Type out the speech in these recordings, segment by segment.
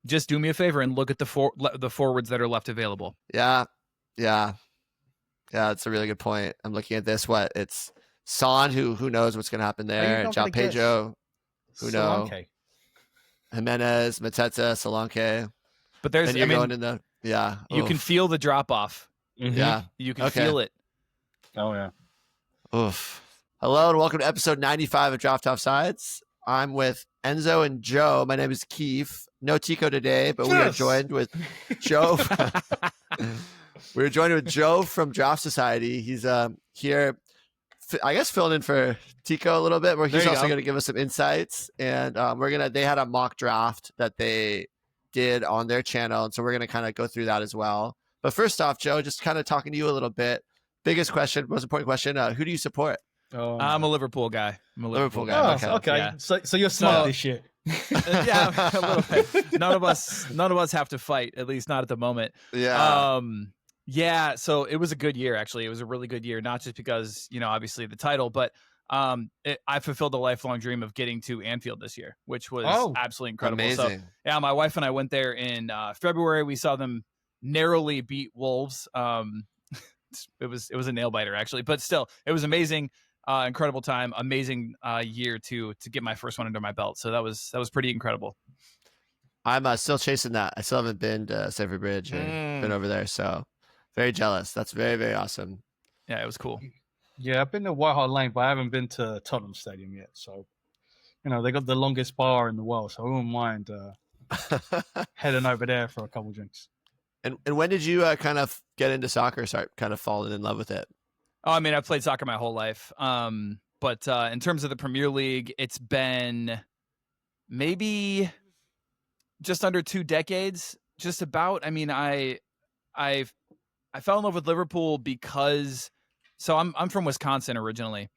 just do me a favor and look at the forwards that are left available. Yeah. That's a really good point. I'm looking at this. It's Son, who knows what's going to happen there. João Pedro, who knows. Jimenez, Mateta, Solanke. But there's, you can feel the drop off. Mm-hmm. Yeah. You can feel it. Oh, yeah. Oof. Hello and welcome to episode 95 of Draft Offsides. I'm with Enzo and Joe. My name is Keefe. No Tico today, but we are joined with Joe. We're joined with Joe from Draft Society. He's here, I guess, filling in for Tico a little bit, where he's also going to give us some insights. And they had a mock draft that they did on their channel, and so we're going to kind of go through that as well. But first off, Joe, just kind of talking to you a little bit. Biggest question, most important question: who do you support? Oh, I'm a Liverpool guy. Liverpool guy. Oh, okay. Yeah. So you're smart this shit. Yeah, a little bit. None of us have to fight, at least not at the moment. Yeah. Yeah, so it was a good year, actually. It was a really good year, not just because, obviously the title, but I fulfilled a lifelong dream of getting to Anfield this year, which was absolutely incredible. Amazing. So, yeah, my wife and I went there in February. We saw them narrowly beat Wolves. It was a nail biter, actually, but still, it was amazing. Incredible time, amazing year to get my first one under my belt. So that was pretty incredible. I'm still chasing that. I still haven't been to Stamford Bridge or been over there, so very jealous. That's very, very awesome. Yeah, it was cool. Yeah, I've been to White Hart Lane, but I haven't been to Tottenham Stadium yet. So, they got the longest bar in the world, so I wouldn't mind heading over there for a couple drinks. And when did you kind of get into soccer, start kind of falling in love with it? Oh, I mean, I've played soccer my whole life. But in terms of the Premier League, it's been maybe just under 2 decades, just about. I mean, I fell in love with Liverpool because, so I'm from Wisconsin originally,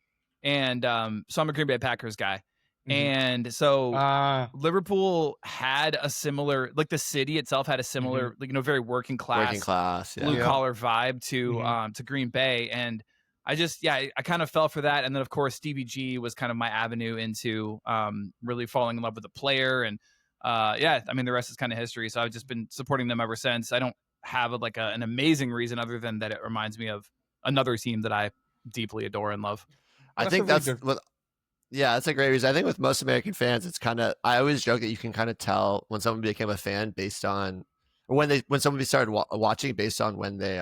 and so I'm a Green Bay Packers guy. And so Liverpool had a similar, like the city itself had a similar, very working class, blue collar vibe to Green Bay. And I kind of fell for that. And then of course, Stevie G was kind of my avenue into really falling in love with the player. And I mean, the rest is kind of history. So I've just been supporting them ever since. I don't have an amazing reason other than that it reminds me of another team that I deeply adore and love. I think that's a great reason. I think with most American fans, it's kind of, I always joke that you can kind of tell when someone became a fan based on, or when somebody started watching based on when they,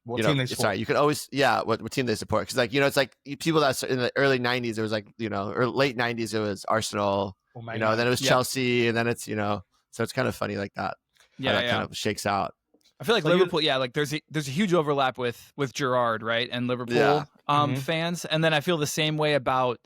what team they support. Sorry, you can always, what team they support. Cause it's like people that in the early 90s, it was or late 90s, it was Arsenal, then it was Chelsea, and then it's, so it's kind of funny like that. That kind of shakes out. I feel like Liverpool, there's a huge overlap with Gerrard, right? And Liverpool fans. And then I feel the same way about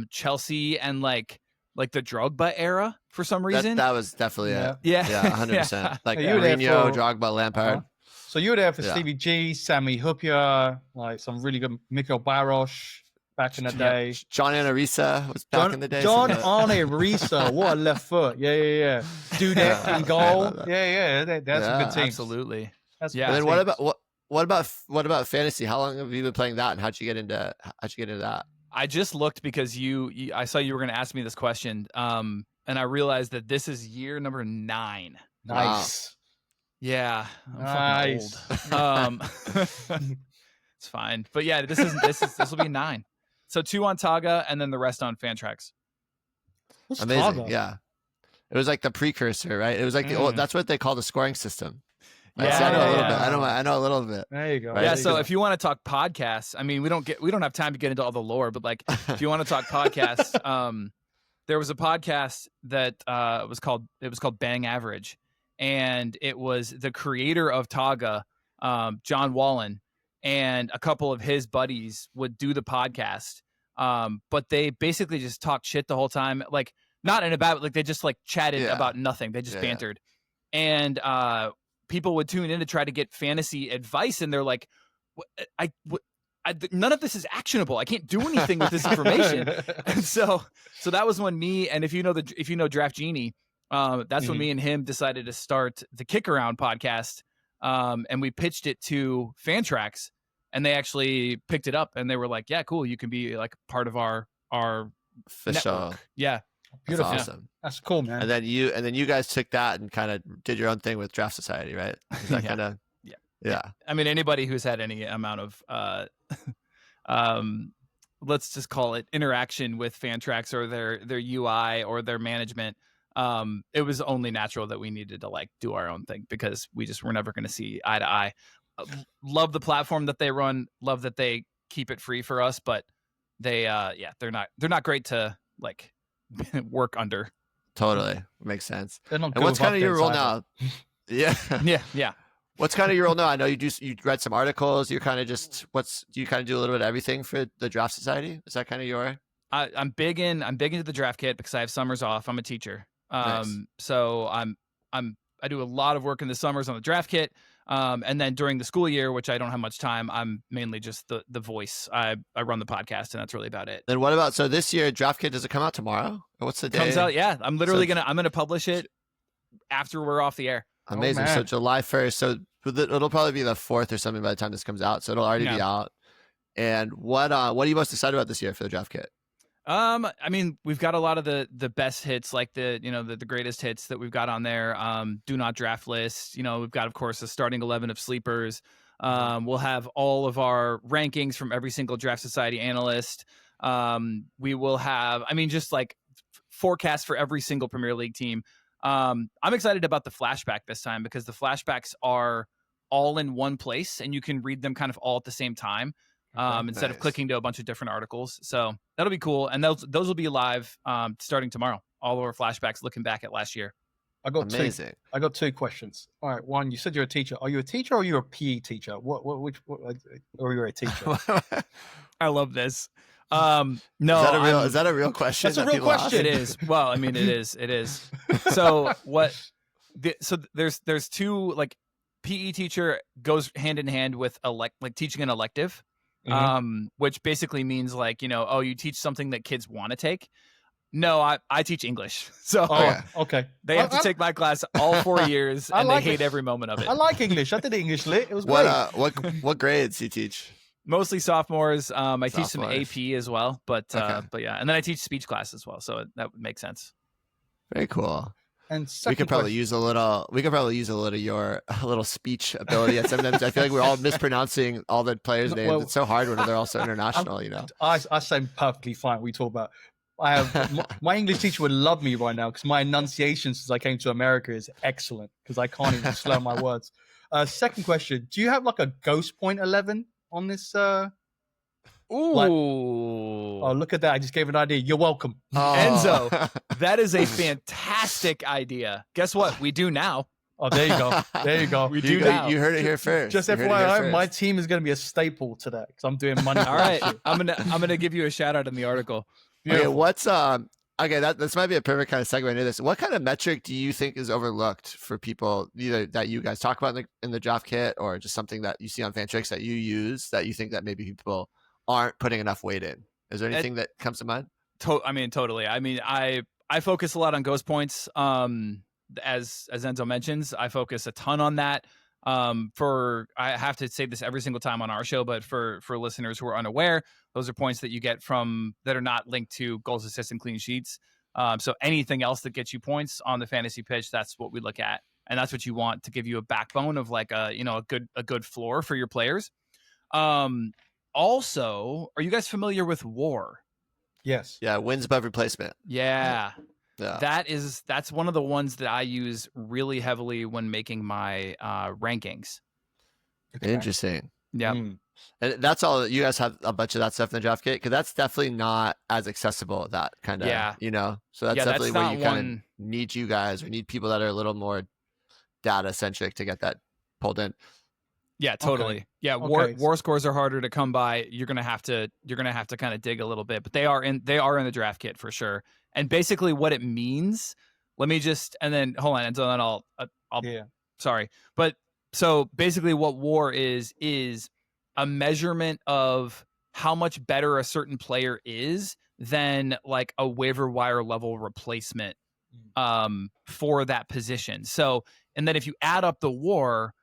Chelsea and like the Drogba era for some reason. That was definitely it. Yeah. 100%. Like Mourinho, Drogba, Lampard. So you were there for Stevie G, Sami Hyypiä, like some really good Mikael Baros back in the day. John Arisa was back in the day. John Arisa, what a left foot. Yeah. Dudek in goal. That's a good team. Absolutely. And then what about fantasy? How long have you been playing that, and how'd you get into that? I just looked because I saw you were going to ask me this question, and I realized that this is year number 9. Nice. Wow. Yeah, I'm fucking old. It's fine, but yeah, this will be 9. So 2 on Taga, and then the rest on Fantrax. What's amazing? Taga? Yeah, it was like the precursor, right? It was like the old. That's what they call the scoring system. Yeah, I know a little bit. I know a little bit. There you go. Right? Yeah. So if you want to talk podcasts, I mean, we don't have time to get into all the lore, but like, if you want to talk podcasts, there was a podcast that was called Bang Average, and it was the creator of Taga, John Wallen, and a couple of his buddies would do the podcast, but they basically just talked shit the whole time, like not in a bad, like they just like chatted about nothing. They just bantered, and people would tune in to try to get fantasy advice, and they're like, none of this is actionable. I can't do anything with this information. And so that was when me, and if you know Draft Genie, that's when me and him decided to start the Kick Around podcast. And we pitched it to Fantrax, and they actually picked it up, and they were like, yeah, cool. You can be like part of our official network. Yeah. That's Beautiful. awesome. That's cool, man. And then you guys took that and kind of did your own thing with Draft Society, right? Is that Yeah. kind of Yeah. I mean, anybody who's had any amount of let's just call it interaction with Fantrax or their UI or their management, it was only natural that we needed to like do our own thing because we just were never going to see eye to eye. Love the platform that they run, love that they keep it free for us, but they're not great to like work under. Totally makes sense. They're not And what's kind of your role either. now? Yeah. What's kind of your role now? I know you read some articles. You're kind of do you kind of do a little bit of everything for the Draft Society? Is that kind of your? I'm big into the draft kit because I have summers off. I'm a teacher. Nice. So I do a lot of work in the summers on the draft kit. And then during the school year, which I don't have much time, I'm mainly just the voice. I run the podcast and that's really about it. Then what about, so this year draft kit, does it come out tomorrow? Or what's the day? Comes out. Yeah. I'm literally I'm going to publish it after we're off the air. Amazing. Oh, so July 1st. So it'll probably be the 4th or something by the time this comes out. So it'll already be out. And what are you most excited about this year for the draft kit? I mean, we've got a lot of the best hits, like the greatest hits that we've got on there. Do not draft list. We've got, of course, a starting 11 of sleepers. We'll have all of our rankings from every single Draft Society analyst. We will have, just like forecasts for every single Premier League team. I'm excited about the flashback this time because the flashbacks are all in one place and you can read them kind of all at the same time. Instead of clicking to a bunch of different articles. So that'll be cool. And those will be live starting tomorrow. All of our flashbacks looking back at last year. I got two questions. All right. One, you said you're a teacher. Are you a teacher or are you a PE teacher? Which or you're a teacher? I love this. No, is that a real question? That's a real question. It is. Well, it is. So so there's two, like, PE teacher goes hand in hand with like teaching an elective. Which basically means like, you teach something that kids want to take. No, I teach English. So okay. They have to take my class all 4 years and they hate every moment of it. I like English. I did English lit. It was great. What grades do you teach? Mostly sophomores. I teach some AP as well, but yeah. And then I teach speech class as well. So that would make sense. Very cool. And we could probably use a little your speech ability. And sometimes I feel like we're all mispronouncing all the players' names. Well, it's so hard when they're all so international. I say perfectly fine. We talk about. I have my English teacher would love me right now because my enunciation since I came to America is excellent because I can't even slur my words. Second question: do you have like a ghost point 11 on this? Ooh! Look at that! I just gave an idea. You're welcome, Enzo. That is a fantastic idea. Guess what? We do now. Oh, there you go. We do now. You heard it here first. Just FYI, my team is going to be a staple to that because I'm doing money. All right, I'm gonna give you a shout out in the article. Okay, what's okay? This might be a perfect kind of segue into this. What kind of metric do you think is overlooked for people, either that you guys talk about in the draft kit, or just something that you see on Fantrax that you use that you think that maybe people aren't putting enough weight in? Is there anything that comes to mind? Totally. I focus a lot on ghost points. As Enzo mentions, I focus a ton on that. I have to say this every single time on our show, but for listeners who are unaware, those are points that you get that are not linked to goals, assists, and clean sheets. So anything else that gets you points on the fantasy pitch, that's what we look at, and that's what you want to give you a backbone of like a good floor for your players. Also, are you guys familiar with WAR? Yes. Yeah, wins above replacement. Yeah. That's one of the ones that I use really heavily when making my rankings. Okay. Interesting. Yeah. And that's all. You guys have a bunch of that stuff in the draft kit, because that's definitely not as accessible. That kind of, So that's definitely where you kind of need you guys, or need people that are a little more data centric to get that pulled in. Yeah, totally. Okay. Yeah, war scores are harder to come by. You're gonna have to kind of dig a little bit, but they are in the draft kit for sure. And basically, what it means. Let me just hold on, and then I'll sorry, but so basically, what WAR is a measurement of how much better a certain player is than like a waiver wire level replacement for that position. So, and then if you add up the WAR,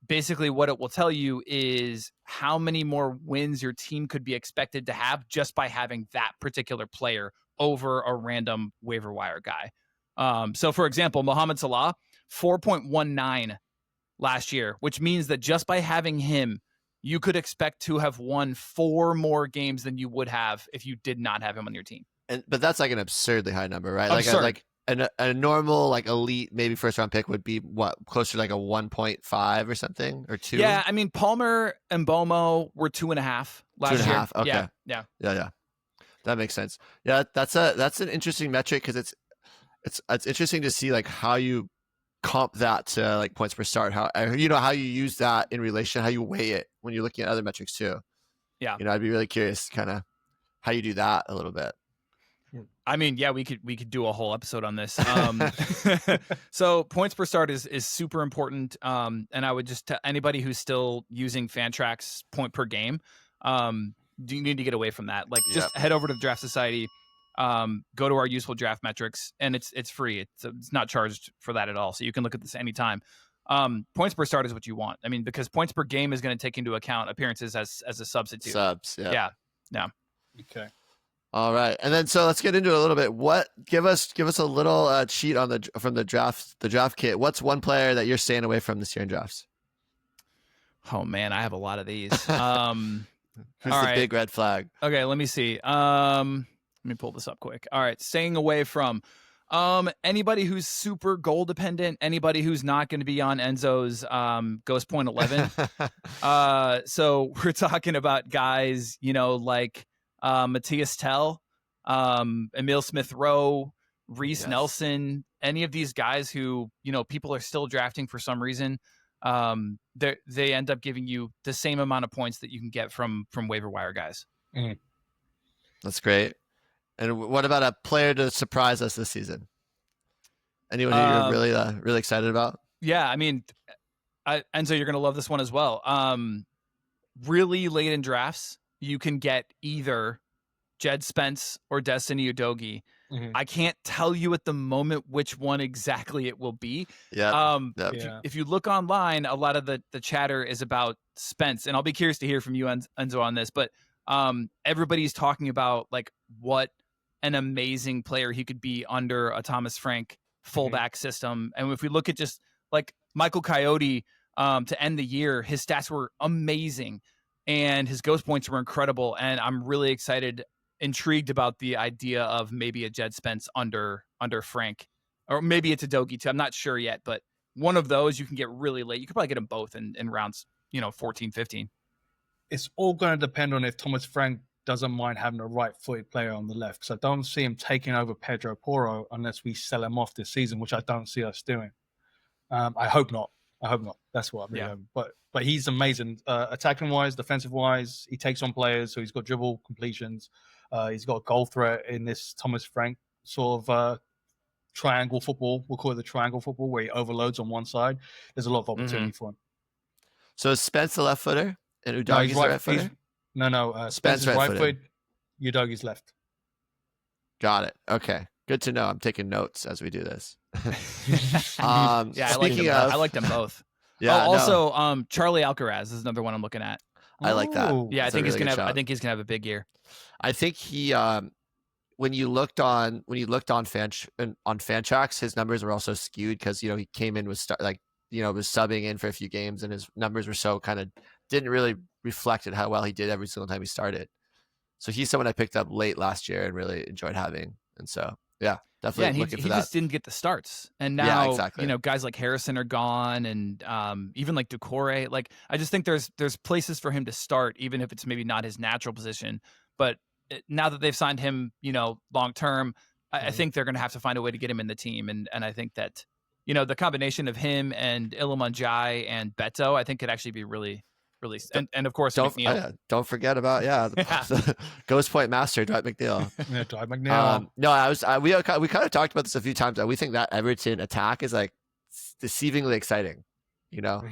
basically what it will tell you is how many more wins your team could be expected to have just by having that particular player over a random waiver wire guy. So for example, Mohamed Salah, 4.19 last year, which means that just by having him, you could expect to have won 4 more games than you would have if you did not have him on your team. But that's like an absurdly high number, right? Absurd. A normal like elite maybe first round pick would be what, closer to like a 1.5 or something, or 2. Yeah, I mean Palmer and Bomo were 2.5 last year. 2.5. Okay. Yeah. That makes sense. Yeah, that's an interesting metric because it's interesting to see like how you comp that to like points per start, how you use that in relation, how you weigh it when you're looking at other metrics too. Yeah, I'd be really curious kind of how you do that a little bit. I mean, yeah, we could do a whole episode on this. So points per start is super important. And I would just tell anybody who's still using Fantrax point per game, do you need to get away from that? Like, just head over to the Draft Society, go to our useful draft metrics, and it's free. It's not charged for that at all. So you can look at this anytime. Points per start is what you want. I mean, because points per game is going to take into account appearances as a substitute. Subs. Yeah. Okay. All right, and then so let's get into it a little bit. Give us a little cheat on from the draft kit. What's one player that you're staying away from this year in drafts? Oh man, I have a lot of these. Who's the big red flag? Okay, let me see. Let me pull this up quick. All right, staying away from anybody who's super goal dependent, anybody who's not going to be on Enzo's Ghost Point 11. So we're talking about guys, like Matthias Tell, Emil Smith-Rowe, Reece Nelson, any of these guys who, people are still drafting for some reason. They end up giving you the same amount of points that you can get from waiver wire guys. Mm. That's great. And what about a player to surprise us this season? Anyone who you're really excited about? Yeah, I mean, Enzo, you're going to love this one as well. Really late in drafts, you can get either Jed Spence or Destiny Udogie. Mm-hmm. I can't tell you at the moment which one exactly it will be. If you look online, a lot of the chatter is about Spence, and I'll be curious to hear from you, Enzo, on this. But everybody's talking about like what an amazing player he could be under a Thomas Frank fullback system. And if we look at just like Michael Coyote to end the year, his stats were amazing and his ghost points were incredible. And I'm really intrigued about the idea of maybe a Jed Spence under Frank, or maybe it's a Udogie too. I'm not sure yet, but one of those you can get really late. You could probably get them both in rounds, 14, 15. It's all going to depend on if Thomas Frank doesn't mind having a right-footed player on the left. So I don't see him taking over Pedro Porro unless we sell him off this season, which I don't see us doing. I hope not. That's what I'm really hoping. But he's amazing. Attacking-wise, defensive-wise, he takes on players. So he's got dribble completions. He's got a goal threat in this Thomas Frank sort of triangle football. We'll call it the triangle football, where he overloads on one side. There's a lot of opportunity for him. So is Spence the left footer and Udogie's the right footer? No. Spence is right footed. Udogie's left. Got it. Okay. Good to know. I'm taking notes as we do this. I like them both. Yeah. Also, Charlie Alcaraz is another one I'm looking at. I like that. Yeah, I think he's gonna have a big year. I think he when you looked on Fantrax, his numbers were also skewed because he came in with was subbing in for a few games, and his numbers were so kind of didn't really reflect how well he did every single time he started. So he's someone I picked up late last year and really enjoyed having, and so definitely looking for that. He just didn't get the starts, and now guys like Harrison are gone, and even like Doucouré. Like I just think there's places for him to start, even if it's maybe not his natural position. But now that they've signed him, long term, I think they're going to have to find a way to get him in the team, and I think that the combination of him and Iliman Jai and Beto, I think could actually be really. And of course, McNeil. Don't forget about the Ghost Point Master, Dwight McNeil. Yeah, Dwight McNeil. We kind of talked about this a few times. We think that Everton attack is like deceivingly exciting,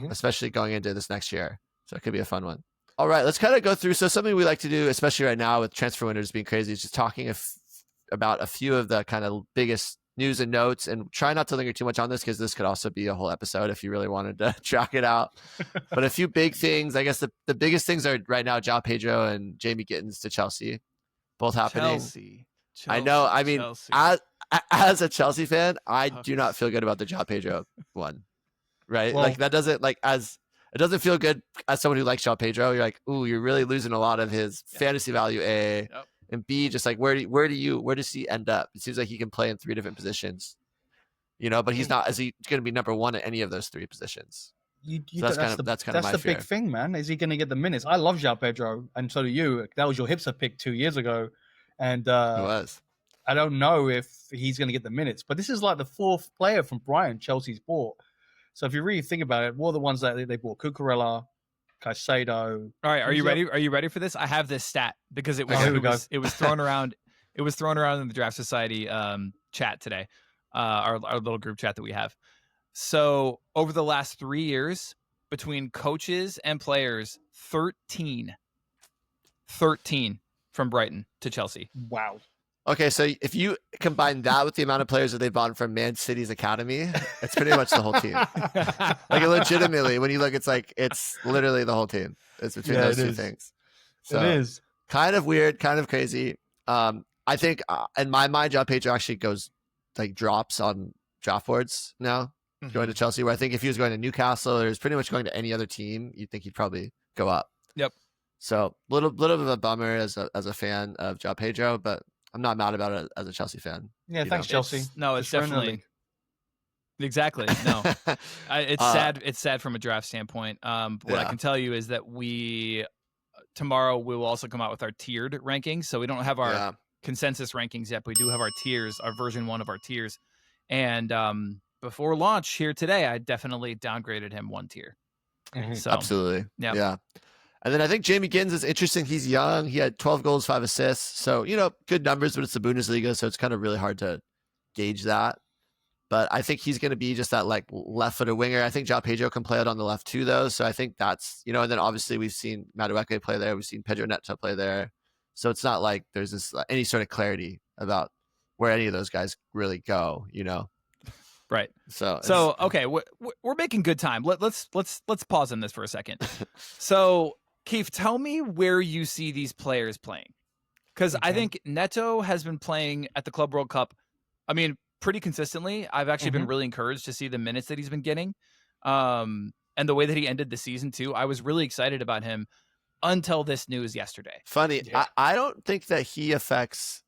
especially going into this next year. So it could be a fun one. All right, let's kind of go through. So something we like to do, especially right now with transfer windows being crazy, is just talking about a few of the kind of biggest news and notes, and try not to linger too much on this because this could also be a whole episode if you really wanted to track it out. But a few big things, I guess the biggest things are right now, João Pedro and Jamie Gittins to Chelsea, both happening. I know. I mean, Chelsea. as a Chelsea fan, I do not feel good about the João Pedro one. Right? Well, like that doesn't it doesn't feel good as someone who likes João Pedro. You're like, ooh, you're really losing a lot of his fantasy value. A and B, just like where does he end up? It seems like he can play in 3 different positions, but he's not. Is he going to be number 1 at any of those 3 positions? That's kind of my fear. Big thing, man. Is he going to get the minutes? I love João Pedro, and so do you. That was your hipster pick 2 years ago, and it was. I don't know if he's going to get the minutes, but this is like the 4th player from Brighton Chelsea's bought. So if you really think about it, what are the ones that they bought? Cucurella, Caicedo. All right, are you ready? Are you ready for this? I have this stat because it was thrown around. It was thrown around in the Draft Society chat today, our little group chat that we have. So over the last 3 years, between coaches and players, 13 from Brighton to Chelsea. Wow. Okay, so if you combine that with the amount of players that they've bought from Man City's academy, it's pretty much the whole team. Like legitimately, when you look, it's literally the whole team. It's between those 2 things. So it is kind of weird, kind of crazy. I think in my mind, João Pedro actually drops on draft boards now, going to Chelsea. Where I think if he was going to Newcastle or was pretty much going to any other team, you'd think he'd probably go up. Yep. So little bit of a bummer as a fan of João Pedro, but I'm not mad about it as a Chelsea fan. Yeah, thanks, Chelsea. It's definitely exactly no. It's sad. It's sad from a draft standpoint. What I can tell you is that tomorrow we will also come out with our tiered rankings. So we don't have our consensus rankings yet, but we do have our tiers, our version 1 of our tiers. And before launch here today, I definitely downgraded him 1 tier. Mm-hmm. So, absolutely, yeah. And then I think Jamie Gins is interesting. He's young. He had 12 goals, 5 assists. So, good numbers, but it's the Bundesliga. So it's kind of really hard to gauge that. But I think he's going to be just that left-footed winger. I think João Pedro can play out on the left too, though. So I think that's, and then obviously we've seen Madueke play there. We've seen Pedro Neto play there. So it's not like there's any sort of clarity about where any of those guys really go, Right. So okay, we're making good time. Let's pause on this for a second. So Keefe, tell me where you see these players playing. Because I think Neto has been playing at the Club World Cup, I mean, pretty consistently. I've actually been really encouraged to see the minutes that he's been getting. And the way that he ended the season, too. I was really excited about him until this news yesterday. Funny, I don't think that he affects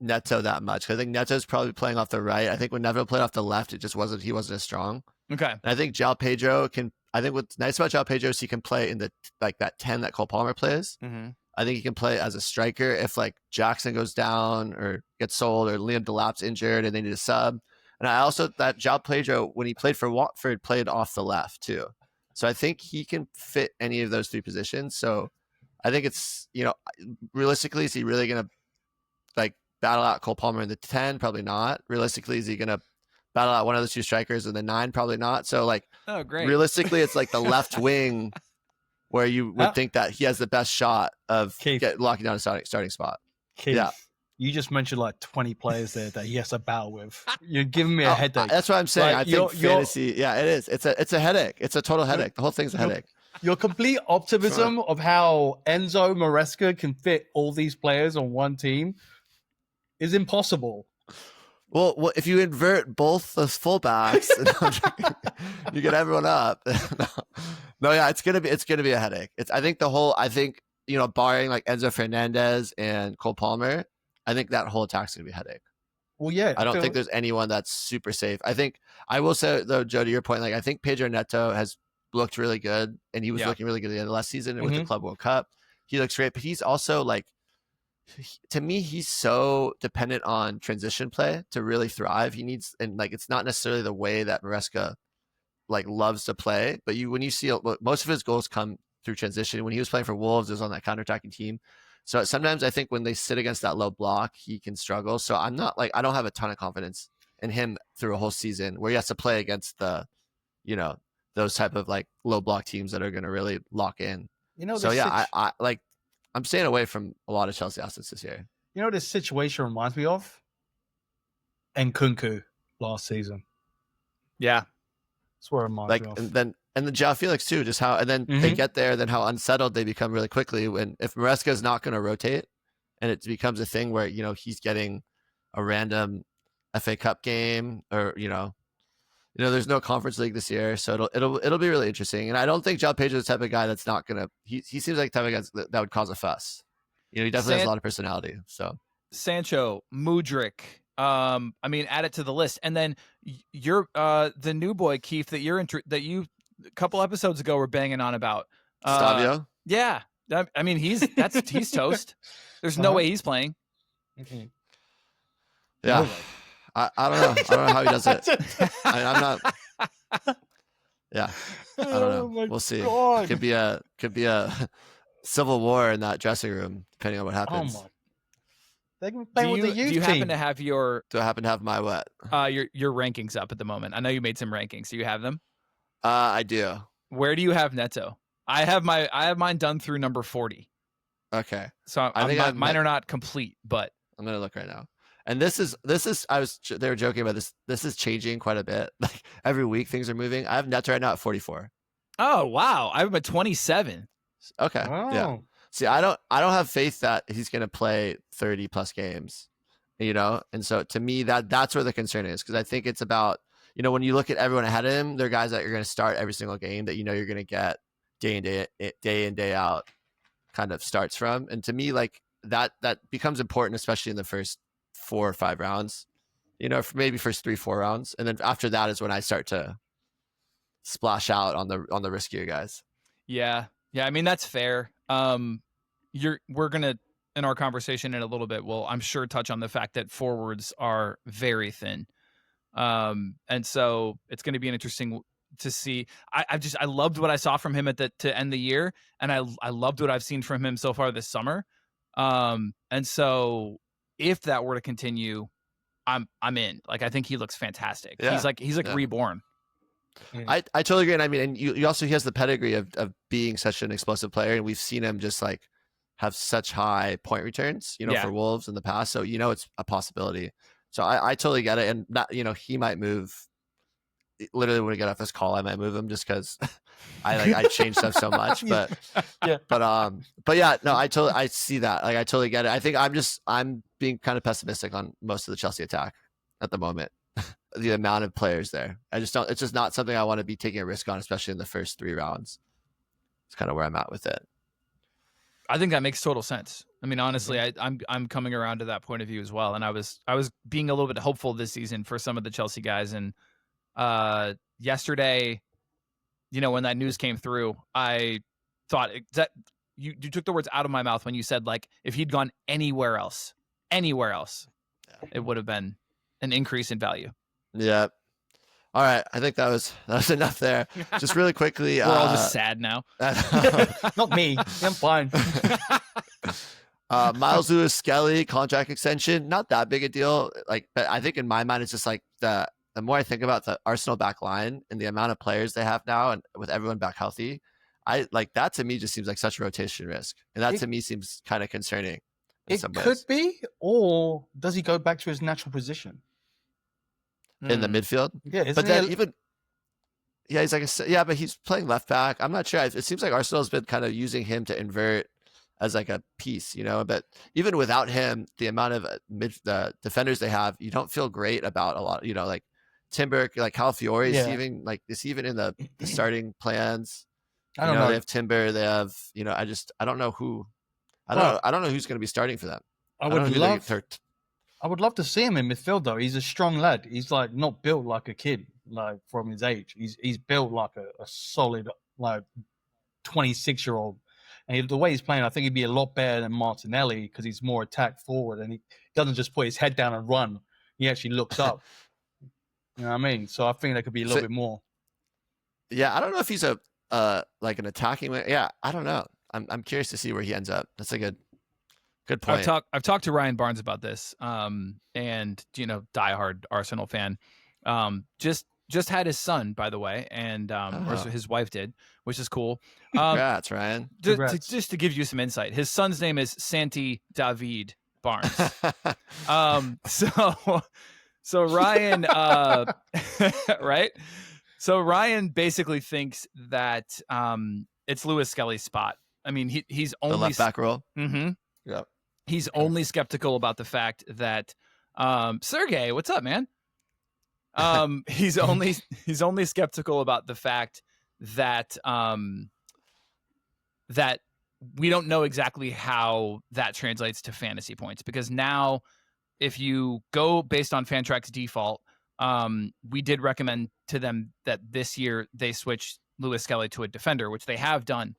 Neto that much. I think Neto's probably playing off the right. I think when Neto played off the left, he wasn't as strong. Okay. And I think João Pedro I think what's nice about João Pedro is he can play in that 10 that Cole Palmer plays. Mm-hmm. I think he can play as a striker if Jackson goes down or gets sold or Liam Delap's injured and they need a sub. And I also that João Pedro, when he played for Watford, played off the left too. So I think he can fit any of those 3 positions. So I think it's, realistically, is he really going to battle out Cole Palmer in the 10? Probably not. Realistically, is he going to battle out one of the 2 strikers in the 9? Probably not. So great. Realistically, it's the left wing where you would think that he has the best shot of locking down a starting spot. Keith, yeah. You just mentioned 20 players there that he has to battle with. You're giving me a headache. That's what I'm saying. I think fantasy, it is. It's a headache. It's a total headache. The whole thing's a headache. Your complete optimism of how Enzo Maresca can fit all these players on one team is impossible. Well, if you invert both the fullbacks, you get everyone up. No, yeah, it's gonna be a headache. I think barring Enzo Fernandez and Cole Palmer, I think that whole attack's gonna be a headache. Well, yeah, I don't think there's anyone that's super safe. I think I will say though, Joe, to your point, I think Pedro Neto has looked really good, and he was looking really good at the end of last season with the Club World Cup. He looks great, but he's also to me, he's so dependent on transition play to really thrive. He needs, and it's not necessarily the way that Maresca loves to play, but when you see most of his goals come through transition. When he was playing for Wolves, it was on that counterattacking team. So sometimes I think when they sit against that low block, he can struggle. So I'm not I don't have a ton of confidence in him through a whole season where he has to play against the, those type of low block teams that are going to really lock in. So yeah, I'm staying away from a lot of Chelsea assets this year. This situation reminds me of Nkunku last season. Yeah. That's what it reminds me of. And then João Felix too, just how, and then they get there, then how unsettled they become really quickly if Maresca is not going to rotate and it becomes a thing where he's getting a random FA Cup game, or there's no Conference League this year, so it'll be really interesting. And I don't think João Pedro is the type of guy that's not gonna. He seems like the type of guy that would cause a fuss. He definitely has a lot of personality. So Sancho, Mudryk. Add it to the list, and then you're the new boy Keefe that you a couple episodes ago were banging on about. Stavio. Yeah, he's toast. There's no way he's playing. Okay. Yeah. I don't know. I don't know how he does it. I'm not. Yeah, I don't know. We'll see. God. Could be a civil war in that dressing room, depending on what happens. Oh my! They can play with the youth do you team. happen to have your? Do I happen to have my what? Your rankings up at the moment? I know you made some rankings. Do you have them? I do. Where do you have Neto? I have mine done through number 40. Okay. So mine are not complete, but I'm gonna look right now. And this is they were joking about this. This is changing quite a bit. Like every week things are moving. I have Neto right now at 44. Oh wow, I have him at 27. Okay. Oh. Yeah. See, I don't have faith that he's gonna play 30 plus games. And so to me that's where the concern is, because I think it's about when you look at everyone ahead of him, they're guys that you're gonna start every single game that you're gonna get day in day out kind of starts from. And to me, like that becomes important, especially in the first 4 or 5 rounds, maybe first 3-4 rounds, and then after that is when I start to splash out on the riskier guys. Yeah, I mean that's fair. We're gonna, in our conversation in a little bit, I'm sure touch on the fact that forwards are very thin, and so it's going to be interesting to see. I loved what I saw from him to end the year, and I loved what I've seen from him so far this summer, and so if that were to continue, I'm in. Like I think he looks fantastic. Yeah. He's like reborn. I totally agree. And I mean, and you also, he has the pedigree of being such an explosive player, and we've seen him just like have such high point returns, for Wolves in the past. So it's a possibility. So I totally get it, and that he might move. Literally, when we get off this call, I might move him just because I change stuff so much. But yeah, no, I see that. Like I totally get it. I think I'm being kind of pessimistic on most of the Chelsea attack at the moment. The amount of players there, it's just not something I want to be taking a risk on, especially in the first 3 rounds. It's kind of where I'm at with it. I think that makes total sense. I mean, honestly, I'm coming around to that point of view as well. And I was being a little bit hopeful this season for some of the Chelsea guys. And yesterday, when that news came through, I thought that you took the words out of my mouth when you said, like, if he'd gone anywhere else, it would have been an increase in value. Yeah. All right. I think that was enough there. Just really quickly. We're all just sad now. Not me. I'm fine. Miles Lewis-Skelly contract extension, not that big a deal. Like, but I think in my mind, it's just like the more I think about the Arsenal back line and the amount of players they have now, and with everyone back healthy, I like that. To me, just seems like such a rotation risk, and that to me seems kind of concerning. It could be, or does he go back to his natural position in the midfield? Yeah, but then he's like but he's playing left back. I'm not sure. It seems like Arsenal's been kind of using him to invert as like a piece, But even without him, the amount of the defenders they have, you don't feel great about a lot. Like Timber, like Calafiore is even in the starting plans. I don't know. They have Timber. They have I don't know who. I don't know who's going to be starting for them. I would love to see him in midfield though. He's a strong lad. He's like not built like a kid, like from his age. He's built like a solid like 26-year-old. And the way he's playing, I think he'd be a lot better than Martinelli because he's more attack forward and he doesn't just put his head down and run. He actually looks up. You know what I mean? So I think there could be a little bit more. Yeah, I don't know if he's like an attacking. Yeah, I don't know. I'm curious to see where he ends up. That's a good point. I've talked to Ryan Barnes about this, and diehard Arsenal fan. Just had his son, by the way, and or his wife did, which is cool. Congrats, Ryan. Just to give you some insight, his son's name is Santi David Barnes. So Ryan, right? So Ryan basically thinks that it's Lewis-Skelly's spot. I mean, he's only the left back role. Mm-hmm. Yeah. He's only skeptical about the fact that Sergey, what's up, man? He's only skeptical about the fact that that we don't know exactly how that translates to fantasy points, because now if you go based on Fantrax default, we did recommend to them that this year they switch Lewis-Skelly to a defender, which they have done,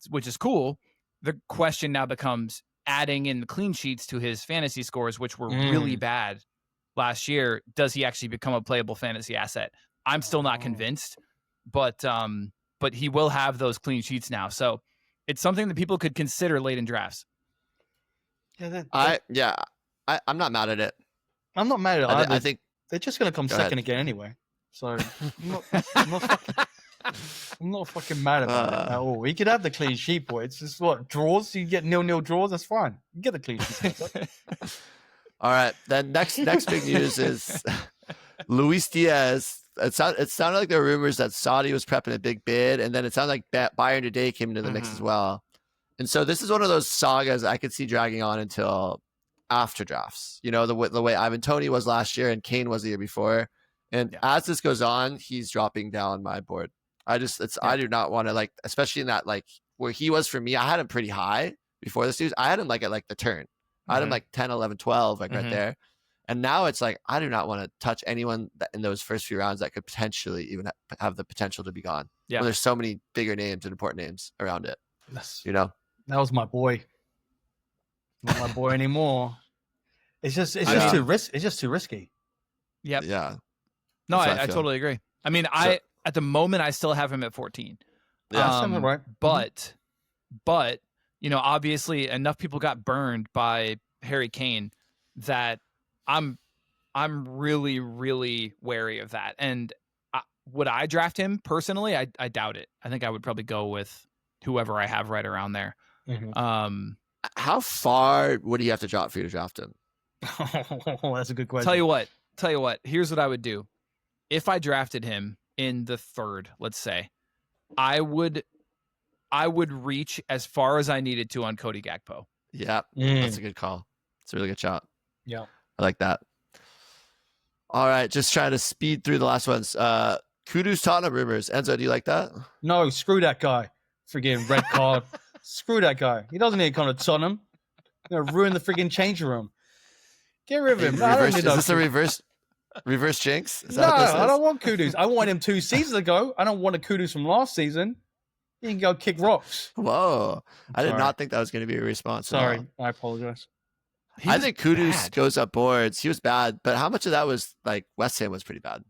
which is cool. The question now becomes adding in the clean sheets to his fantasy scores, which were really bad last year. Does he actually become a playable fantasy asset? I'm still not convinced, but he will have those clean sheets now. So it's something that people could consider late in drafts. Yeah, I'm not mad at it. I'm not mad at it either. I think they're just going to come second again anyway. So I'm not fucking mad about it at all. He could have the clean sheet, boy. It's just what, draws? You get 0-0 draws, that's fine. You get the clean sheet. All right. Then next big news is Luis Diaz. It sounded like there were rumors that Saudi was prepping a big bid, and then it sounded like Bayern today came into the mix as well. And so this is one of those sagas I could see dragging on until after drafts. You know, the way Ivan Toney was last year and Kane was the year before. And as this goes on, he's dropping down my board. I do not want to, like, especially in that, like, where he was for me, I had him pretty high before this news. I had him like at like the turn. I had him like 10, 11, 12, like right there. And now it's like, I do not want to touch anyone that in those first few rounds that could potentially even have the potential to be gone. Yeah. When there's so many bigger names and important names around it. You know? That was my boy. Not my boy anymore. It's just too risky. Yep. Yeah. No, I totally agree. I mean, at the moment I still have him at 14. Yeah, right. But you know, obviously enough people got burned by Harry Kane that I'm really, really wary of that. And would I draft him personally? I doubt it. I think I would probably go with whoever I have right around there. How far would he have to drop for you to draft him? Oh, that's a good question. Tell you what. Here's what I would do. If I drafted him in the third, let's say, I would reach as far as I needed to on Cody Gakpo. Yeah, that's a good call. It's a really good shot. Yeah, I like that. All right, just trying to speed through the last ones. Kudus Tottenham rumors. Enzo, do you like that? No, screw that guy. Friggin' red card. Screw that guy. He doesn't need to come to Tottenham. You're gonna ruin the friggin' changing room. Get rid of him. Is this a reverse jinx? No, I don't want Kudus. I want him 2 seasons ago. I don't want a Kudus from last season. He can go kick rocks. Whoa. I did not think that was going to be a response. Sorry. I apologize. I think Kudus goes up boards. He was bad, but how much of that was like West Ham was pretty bad?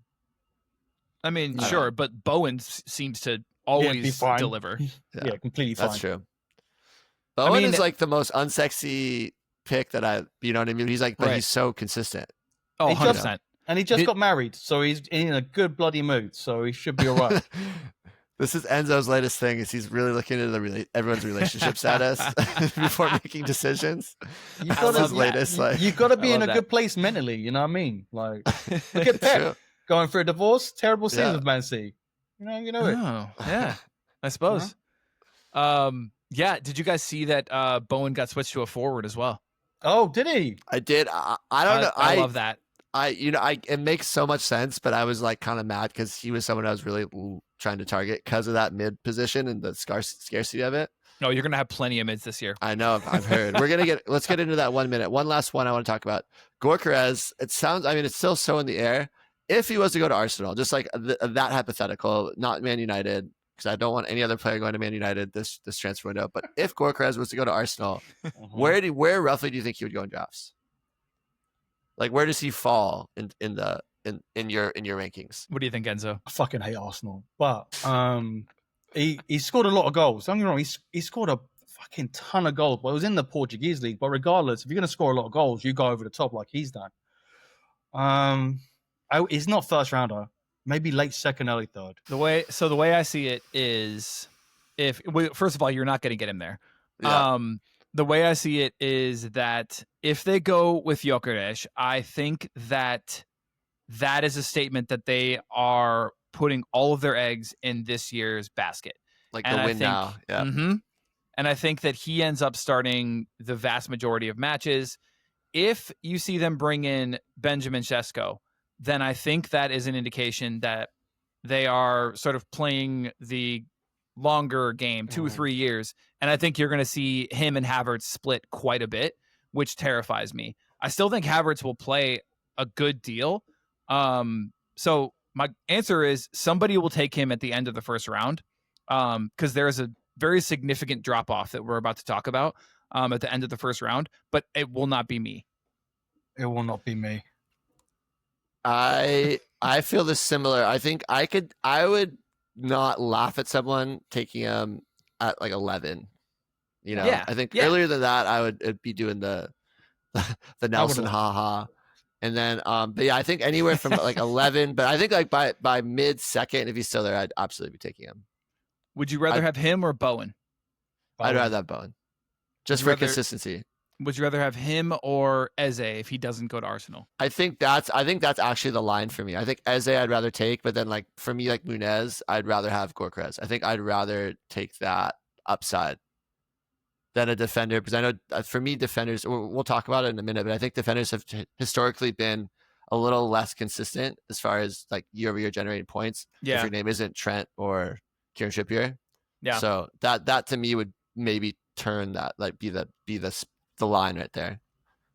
I mean, sure, but Bowen seems to always deliver. Yeah, completely fine. That's true. Bowen is like the most unsexy pick that you know what I mean? He's like, but he's so consistent. Oh, 100%. And he just got married, so he's in a good bloody mood, so he should be all right. This is Enzo's latest thing, is he's really looking into everyone's relationship status before making decisions. You got to be in a good place mentally, you know what I mean? Like, look at Pep going through a divorce, terrible season with Man City. You know it. Oh, yeah, I suppose. Yeah, did you guys see that Bowen got switched to a forward as well? Oh, did he? I did. I don't know. I love that. It makes so much sense, but I was like kind of mad because he was someone I was really trying to target because of that mid position and the scarcity of it. No, you're gonna have plenty of mids this year. I know. I've heard. Let's get into that 1 minute. One last one I want to talk about. Gyökeres. It's still so in the air. If he was to go to Arsenal, just like that hypothetical, not Man United, because I don't want any other player going to Man United this transfer window. But if Gyökeres was to go to Arsenal, where roughly do you think he would go in drafts? Like, where does he fall in your rankings? What do you think, Enzo? I fucking hate Arsenal, but he scored a lot of goals. Don't get me wrong, he scored a fucking ton of goals. But it was in the Portuguese league. But regardless, if you're gonna score a lot of goals, you go over the top like he's done. He's not first rounder. Maybe late second, early third. The way I see it is, first of all, you're not going to get him there. Yeah. The way I see it is that if they go with Gyökeres, I think that is a statement that they are putting all of their eggs in this year's basket. Like the win now. Yeah. Mm-hmm. And I think that he ends up starting the vast majority of matches. If you see them bring in Benjamin Sesko, then I think that is an indication that they are sort of playing the longer game, 2 or 3 years. And I think you're going to see him and Havertz split quite a bit, which terrifies me. I still think Havertz will play a good deal. So my answer is somebody will take him at the end of the first round, because there's a very significant drop-off that we're about to talk about at the end of the first round, but it will not be me. It will not be me. I feel this similar. I think I would not laugh at someone taking him at like 11. Yeah, I think yeah. earlier than that, I would be doing the Nelson haha. And then, but yeah, I think anywhere from like 11, but I think like by mid second, if he's still there, I'd absolutely be taking him. Would you rather have him or Bowen? I'd rather have Bowen, just for consistency. Would you rather have him or Eze if he doesn't go to Arsenal? I think that's actually the line for me. I think Eze I'd rather take, but then like for me, like Munez, I'd rather have Gyökeres. I think I'd rather take that upside than a defender, because I know for me, defenders, we'll talk about it in a minute, but I think defenders have historically been a little less consistent as far as like year-over-year generating points. Yeah. If your name isn't Trent or Kieran Trippier. Yeah. So that to me would maybe turn that, like be the line right there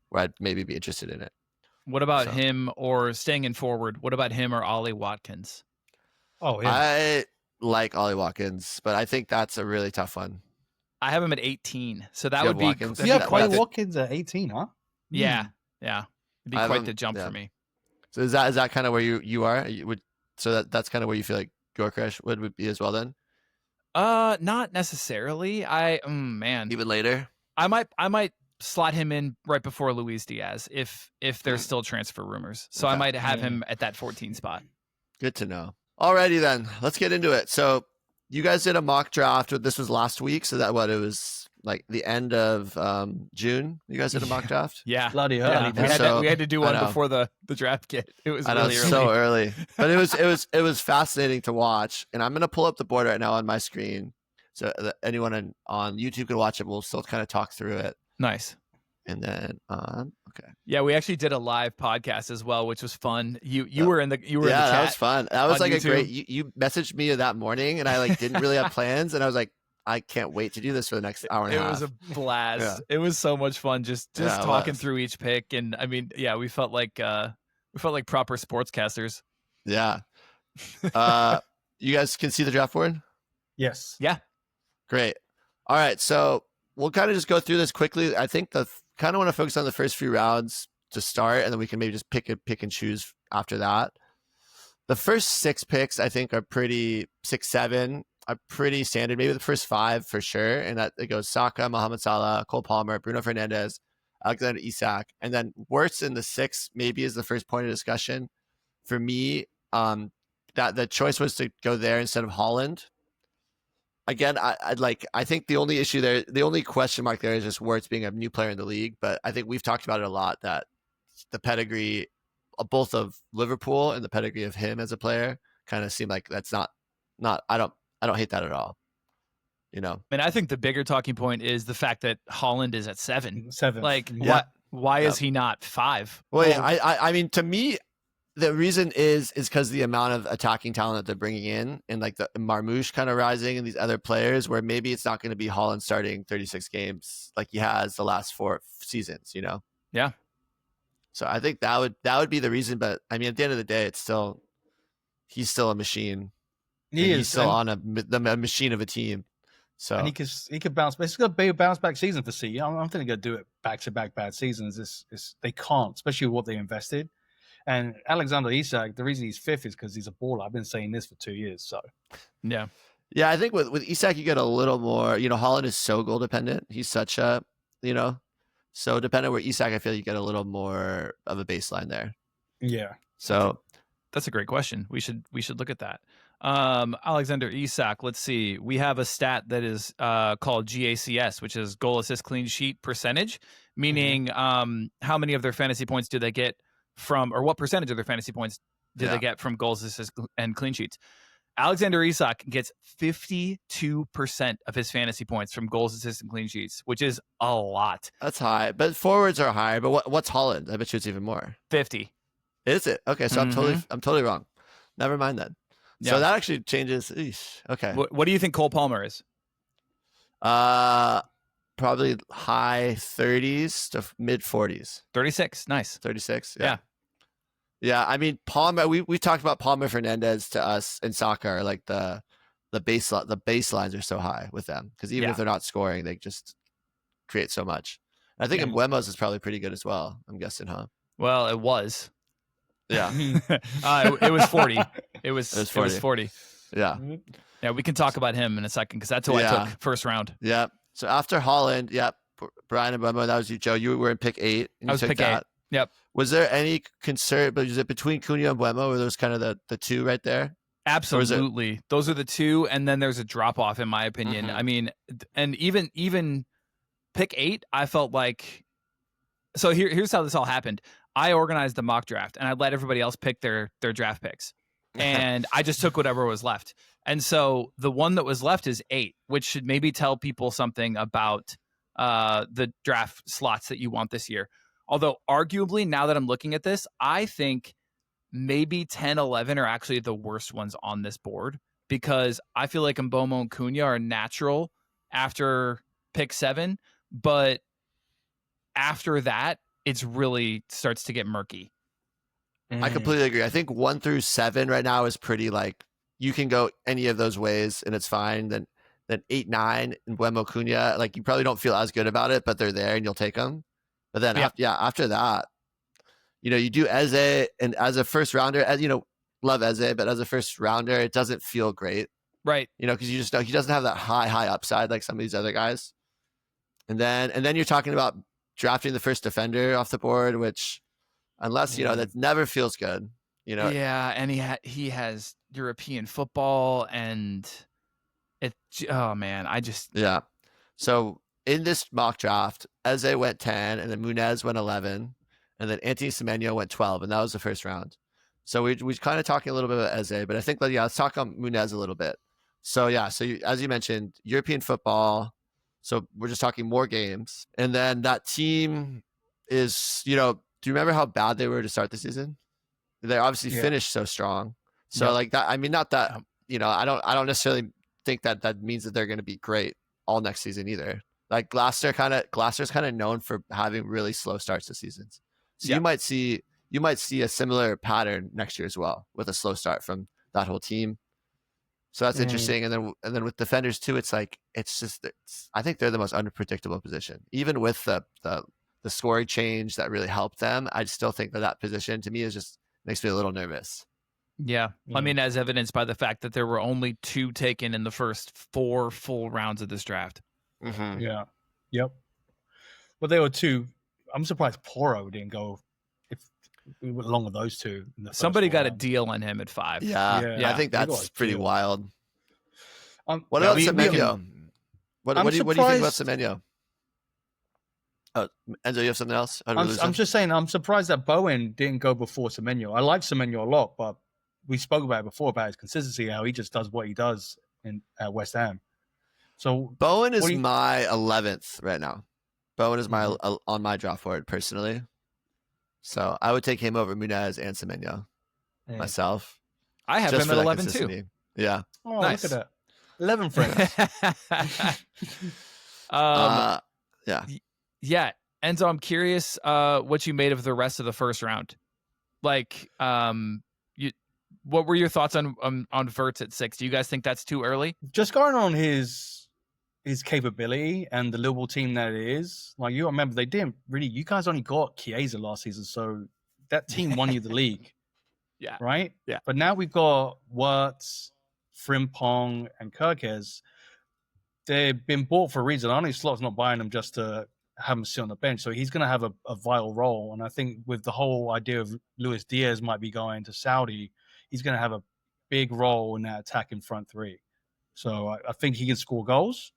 where I'd maybe be interested in it. What about him, or staying in forward? What about him or Ollie Watkins? Oh, yeah. I like Ollie Watkins, but I think that's a really tough one. I have him at 18, so that would be. Watkins? You have Ollie Watkins at 18, huh? Yeah, yeah, it'd be quite the jump for me. So is that kind of where you are? So that's kind of where you feel like Gyökeres would be as well then? Not necessarily. Man, Even later. I might slot him in right before Luis Diaz if there's still transfer rumors. So I might have him at that 14 spot. Good to know. Alrighty then, let's get into it. So you guys did a mock draft. This was last week, so it was like the end of June. You guys did a mock draft. Yeah, bloody hell. Yeah. We had to do one before the draft kit. It was really early. So early, but it was fascinating to watch. And I'm gonna pull up the board right now on my screen, so that anyone on YouTube can watch it. We'll still kind of talk through it. Nice. And then okay. Yeah, we actually did a live podcast as well, which was fun. You were in the in the chat. That was fun. That was like YouTube. A great. You messaged me that morning, and I like didn't really have plans, and I was like, I can't wait to do this for the next hour and a half. It was a blast. Yeah. It was so much fun just talking through each pick, and I mean, yeah, we felt like proper sportscasters. Yeah. You guys can see the draft board? Yes. Yeah. Great. All right, so we'll kind of just go through this quickly. I think kind of want to focus on the first few rounds to start, and then we can maybe just pick and choose after that. The first 6 picks, I think, are 6-7 are pretty standard. Maybe the first 5 for sure, and that it goes Saka, Mohamed Salah, Cole Palmer, Bruno Fernandes, Alexander Isak, and then Wirtz in the 6 maybe is the first point of discussion for me. That the choice was to go there instead of Haaland. Again, I think the only issue there, the only question mark there is just Wirtz being a new player in the league. But I think we've talked about it a lot, that the pedigree, both of Liverpool and the pedigree of him as a player, kind of seem like that's not. I don't hate that at all. And I think the bigger talking point is the fact that Haaland is at 7. Like, yeah. Why is he not 5? Well, yeah, I mean, to me, the reason is because the amount of attacking talent that they're bringing in, and like the Marmoush kind of rising, and these other players, where maybe it's not going to be Haaland starting 36 games like he has the last 4 seasons. Yeah. So I think that would be the reason. But I mean, at the end of the day, he's still a machine. He's still on a machine of a team. So and he could bounce. But it's going to be a bounce back season for City. I'm thinking they're going to do it back to back bad seasons. They can't, especially with what they invested. And Alexander Isak, the reason he's 5th is because he's a baller. I've been saying this for 2 years. So yeah. I think with Isak you get a little more. Haaland is so goal dependent. He's such a so dependent. Where Isak, I feel you get a little more of a baseline there. Yeah. So that's a great question. We should look at that. Alexander Isak, let's see. We have a stat that is called GACS, which is goal assist clean sheet percentage, meaning how many of their fantasy points do they get from, or what percentage of their fantasy points did they get from goals, assists, and clean sheets. Alexander Isak gets 52% of his fantasy points from goals, assists, and clean sheets, which is a lot. That's high, but forwards are higher. But what's Haaland? I bet you it's even more. 50. Is it? Okay, so I'm totally wrong. Never mind then. So that actually changes. Eesh, okay. What do you think Cole Palmer is? Probably high 30s to mid 40s. 36. Nice. 36. Yeah. Yeah, I mean Palmer. We talked about Palmer Fernandez to us in soccer. Like the baselines are so high with them because even if they're not scoring, they just create so much. And I think Mbeumo's is probably pretty good as well. I'm guessing, huh? Well, it was. Yeah. It was 40. It was 40. Yeah. Yeah, we can talk about him in a second because that's who I took first round. Yeah. So after Haaland, Brian and Mbeumo, that was you, Joe. You were in pick 8. And I was pick 8. Yep. Was there any concern? But was it between Cunha and Mbeumo? Were those kind of the two right there? Absolutely. Those are the two, and then there's a drop off in my opinion. I mean, and even pick 8, I felt like. So here's how this all happened. I organized the mock draft, and I let everybody else pick their draft picks, and I just took whatever was left. And so the one that was left is 8, which should maybe tell people something about the draft slots that you want this year. Although arguably, now that I'm looking at this, I think maybe 10, 11 are actually the worst ones on this board because I feel like Mbeumo and Cunha are natural after pick 7, but after that, it's really starts to get murky. I completely agree. I think 1 through 7 right now is pretty like you can go any of those ways and it's fine. Then 8, 9 and Mbeumo Cunha, like you probably don't feel as good about it, but they're there and you'll take them. But then after that, you do Eze, and as a first rounder, as love Eze, but as a first rounder, it doesn't feel great. Right. Because you just know he doesn't have that high upside like some of these other guys. And then you're talking about drafting the first defender off the board, which unless, that never feels good, Yeah, and he has European football and Yeah. So in this mock draft, Eze went 10, and then Munez went 11, and then Anthony Semenyo went 12, and that was the first round. So we kind of talking a little bit about Eze, but I think let's talk on Munez a little bit. So as you mentioned, European football. So we're just talking more games, and then that team is, do you remember how bad they were to start the season? They obviously finished so strong. So like that, I mean, not that I don't necessarily think that means that they're going to be great all next season either. Like Glasser's kind of known for having really slow starts to seasons. So you might see a similar pattern next year as well with a slow start from that whole team. So that's interesting. And then with defenders too, it's like I think they're the most unpredictable position. Even with the scoring change that really helped them, I still think that position to me makes me a little nervous. Yeah. I mean, as evidenced by the fact that there were only 2 taken in the first 4 full rounds of this draft. Mm-hmm. Yeah. Yep. Well, there were 2. I'm surprised Porro didn't go along with those 2. Somebody got a deal on him at 5. Yeah. I think that's pretty wild. What about Semenyo? What do you think about Semenyo? Oh, Enzo, you have something else? I'm just saying, I'm surprised that Bowen didn't go before Semenyo. I like Semenyo a lot, but we spoke about it before about his consistency, how he just does what he does at West Ham. So Bowen is my 11th right now. Bowen is my on my draft board personally. So I would take him over Munez and Semenyo myself. I have him at 11 too. Yeah. Oh, nice. Look at that. 11 friends. Yeah. Enzo, I'm curious what you made of the rest of the first round. Like, what were your thoughts on Wirtz at 6? Do you guys think that's too early? Just going on his capability and the Liverpool team that it is, like you remember, they didn't really. You guys only got Chiesa last season, so that team won you the league. Yeah. Right. Yeah. But now we've got Wirtz, Frimpong, and Gyökeres. They've been bought for a reason. Arne Slot's not buying them just to have him sit on the bench, so he's going to have a vital role. And I think with the whole idea of Luis Diaz might be going to Saudi, he's going to have a big role in that attacking front 3. So I think he can score goals.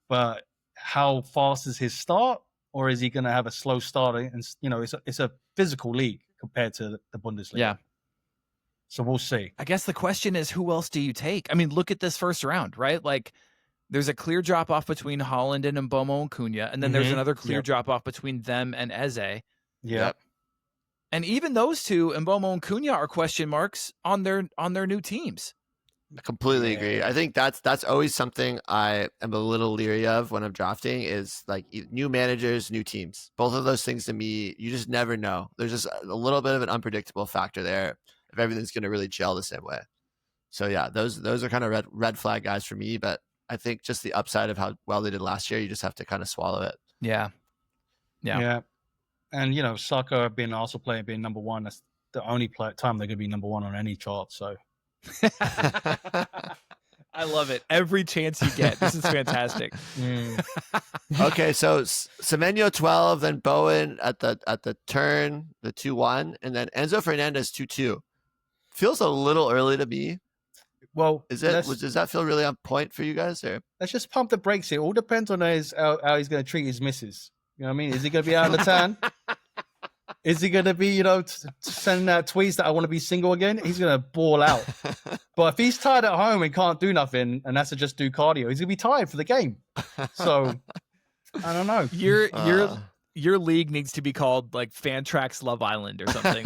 But how fast is his start, or is he going to have a slow start? And it's a physical league compared to the Bundesliga. Yeah. So we'll see. I guess the question is, who else do you take? I mean, look at this first round, right? Like, there's a clear drop off between Haaland and Mbeumo and Cunha, and then there's another clear drop off between them and Eze. Yep. And even those two, Mbeumo and Cunha, are question marks on their new teams. I completely agree. I think that's always something I am a little leery of when I'm drafting is like new managers, new teams. Both of those things to me, you just never know. There's just a little bit of an unpredictable factor there if everything's going to really gel the same way. So yeah, those are kind of red flag guys for me. But I think just the upside of how well they did last year, you just have to kind of swallow it. Yeah. And you know, Saka being an Arsenal player, being number one, that's the only time they're going to be number one on any chart. So. I love it. Every chance you get. This is fantastic. Okay, so Semenyo 12, then Bowen at the turn, the 2-1, and then Enzo Fernandez 2-2. Feels a little early to me. Well, does that feel really on point for you guys? Or let's just pump the brakes here. All depends on how he's going to treat his missus. You know what I mean? Is he going to be out of the tan? Is he going to be, sending out tweets that I want to be single again? He's going to ball out. But if he's tired at home and can't do nothing and has to just do cardio, he's going to be tired for the game. So, I don't know. Your league needs to be called like Fantrax Love Island or something.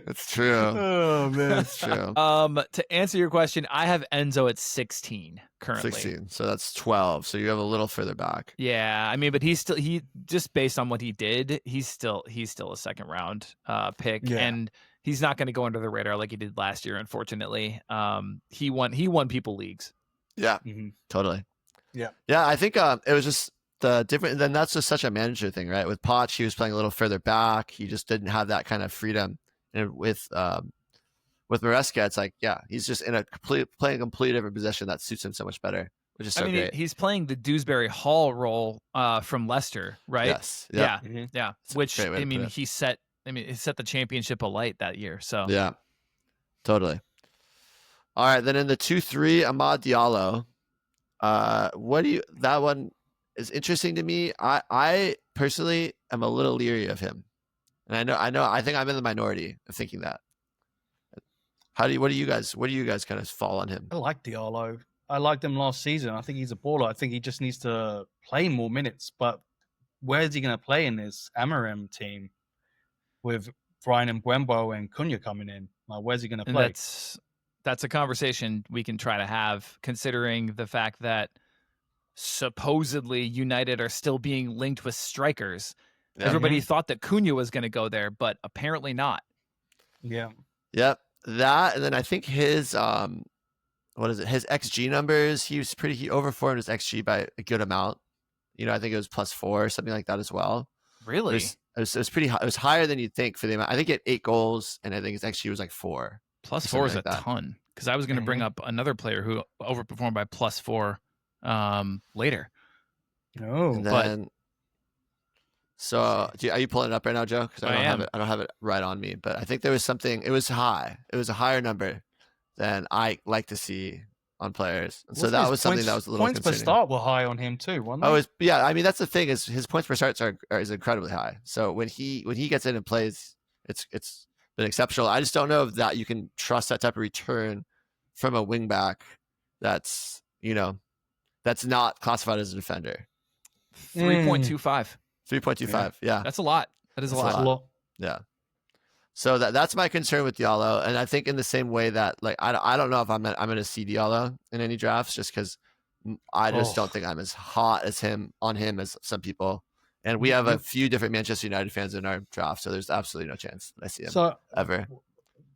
That's true. Oh, man. That's true. To answer your question, I have Enzo at 16 currently. 16. So that's 12. So you have a little further back. Yeah, I mean, but he just based on what he did, he's still a second round pick, and he's not going to go under the radar like he did last year. Unfortunately, he won people leagues. Yeah, totally. Yeah. I think it was just the different. Then that's just such a manager thing, right? With Poch, he was playing a little further back. He just didn't have that kind of freedom. And with Maresca, it's like, he's just in playing a completely different position that suits him so much better, which is so great. He's playing the Dewsbury Hall role from Leicester, right? Yes. Yeah. That's Which he set the championship alight that year. So yeah, totally. All right, then in the 2-3, Amad Diallo. That one is interesting to me. I personally am a little leery of him. And I think I'm in the minority of thinking that. What do you guys kind of fall on him? I like Diallo. I liked him last season. I think he's a baller. I think he just needs to play more minutes. But where is he going to play in this Amorim team with Brian and Mbeumo and Cunha coming in? Like, where's he going to play? That's a conversation we can try to have, considering the fact that supposedly United are still being linked with strikers. Everybody thought that Cunha was going to go there, but apparently not. Yeah. Yep. That, and then I think his his XG numbers, he overperformed his XG by a good amount. I think it was +4 or something like that as well. Really? It was pretty high. It was higher than you'd think for the amount. I think he had 8 goals, and I think his XG was like 4. +4 is like a ton, because I was going to bring up another player who overperformed by +4 later. No, So, are you pulling it up right now, Joe? Because I don't have it right on me. But I think there was something. It was high. It was a higher number than I like to see on players. And so that was something that was a little points concerning. per start were high on him too, weren't they? I mean, that's the thing is his points per starts is incredibly high. So when he gets in and plays, it's been exceptional. I just don't know if that you can trust that type of return from a wing back that's not classified as a defender. 3.25. 3.25. Yeah. That's a lot. That is a lot. Yeah. So that's my concern with Diallo. And I think in the same way that, like, I don't know if I'm going to see Diallo in any drafts, just because I just don't think I'm as hot as him as some people. And we have a few different Manchester United fans in our draft, so there's absolutely no chance that I see him ever.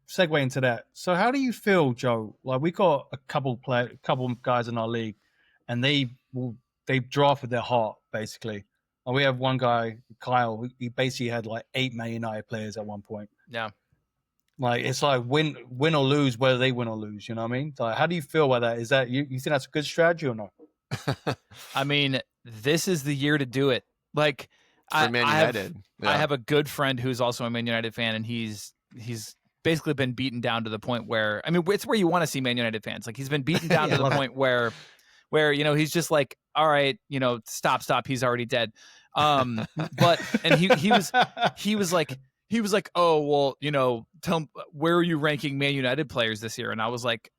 Segue into that. So how do you feel, Joe? Like, we got a couple guys in our league, and they drafted their heart, basically. And we have one guy, Kyle, he basically had like 8 Man United players at one point. Yeah. Like, it's like win or lose, whether they win or lose. You know what I mean? Like, how do you feel about that? Is that you think that's a good strategy or not? I mean, this is the year to do it. Like, For Man United. I have a good friend who's also a Man United fan, and he's basically been beaten down to the point where, I mean, it's where you want to see Man United fans. Like, he's been beaten down to the point where he's just like, all right, stop, he's already dead. But and he was like, he was like, oh, well, tell where are you ranking Man United players this year? And I was like,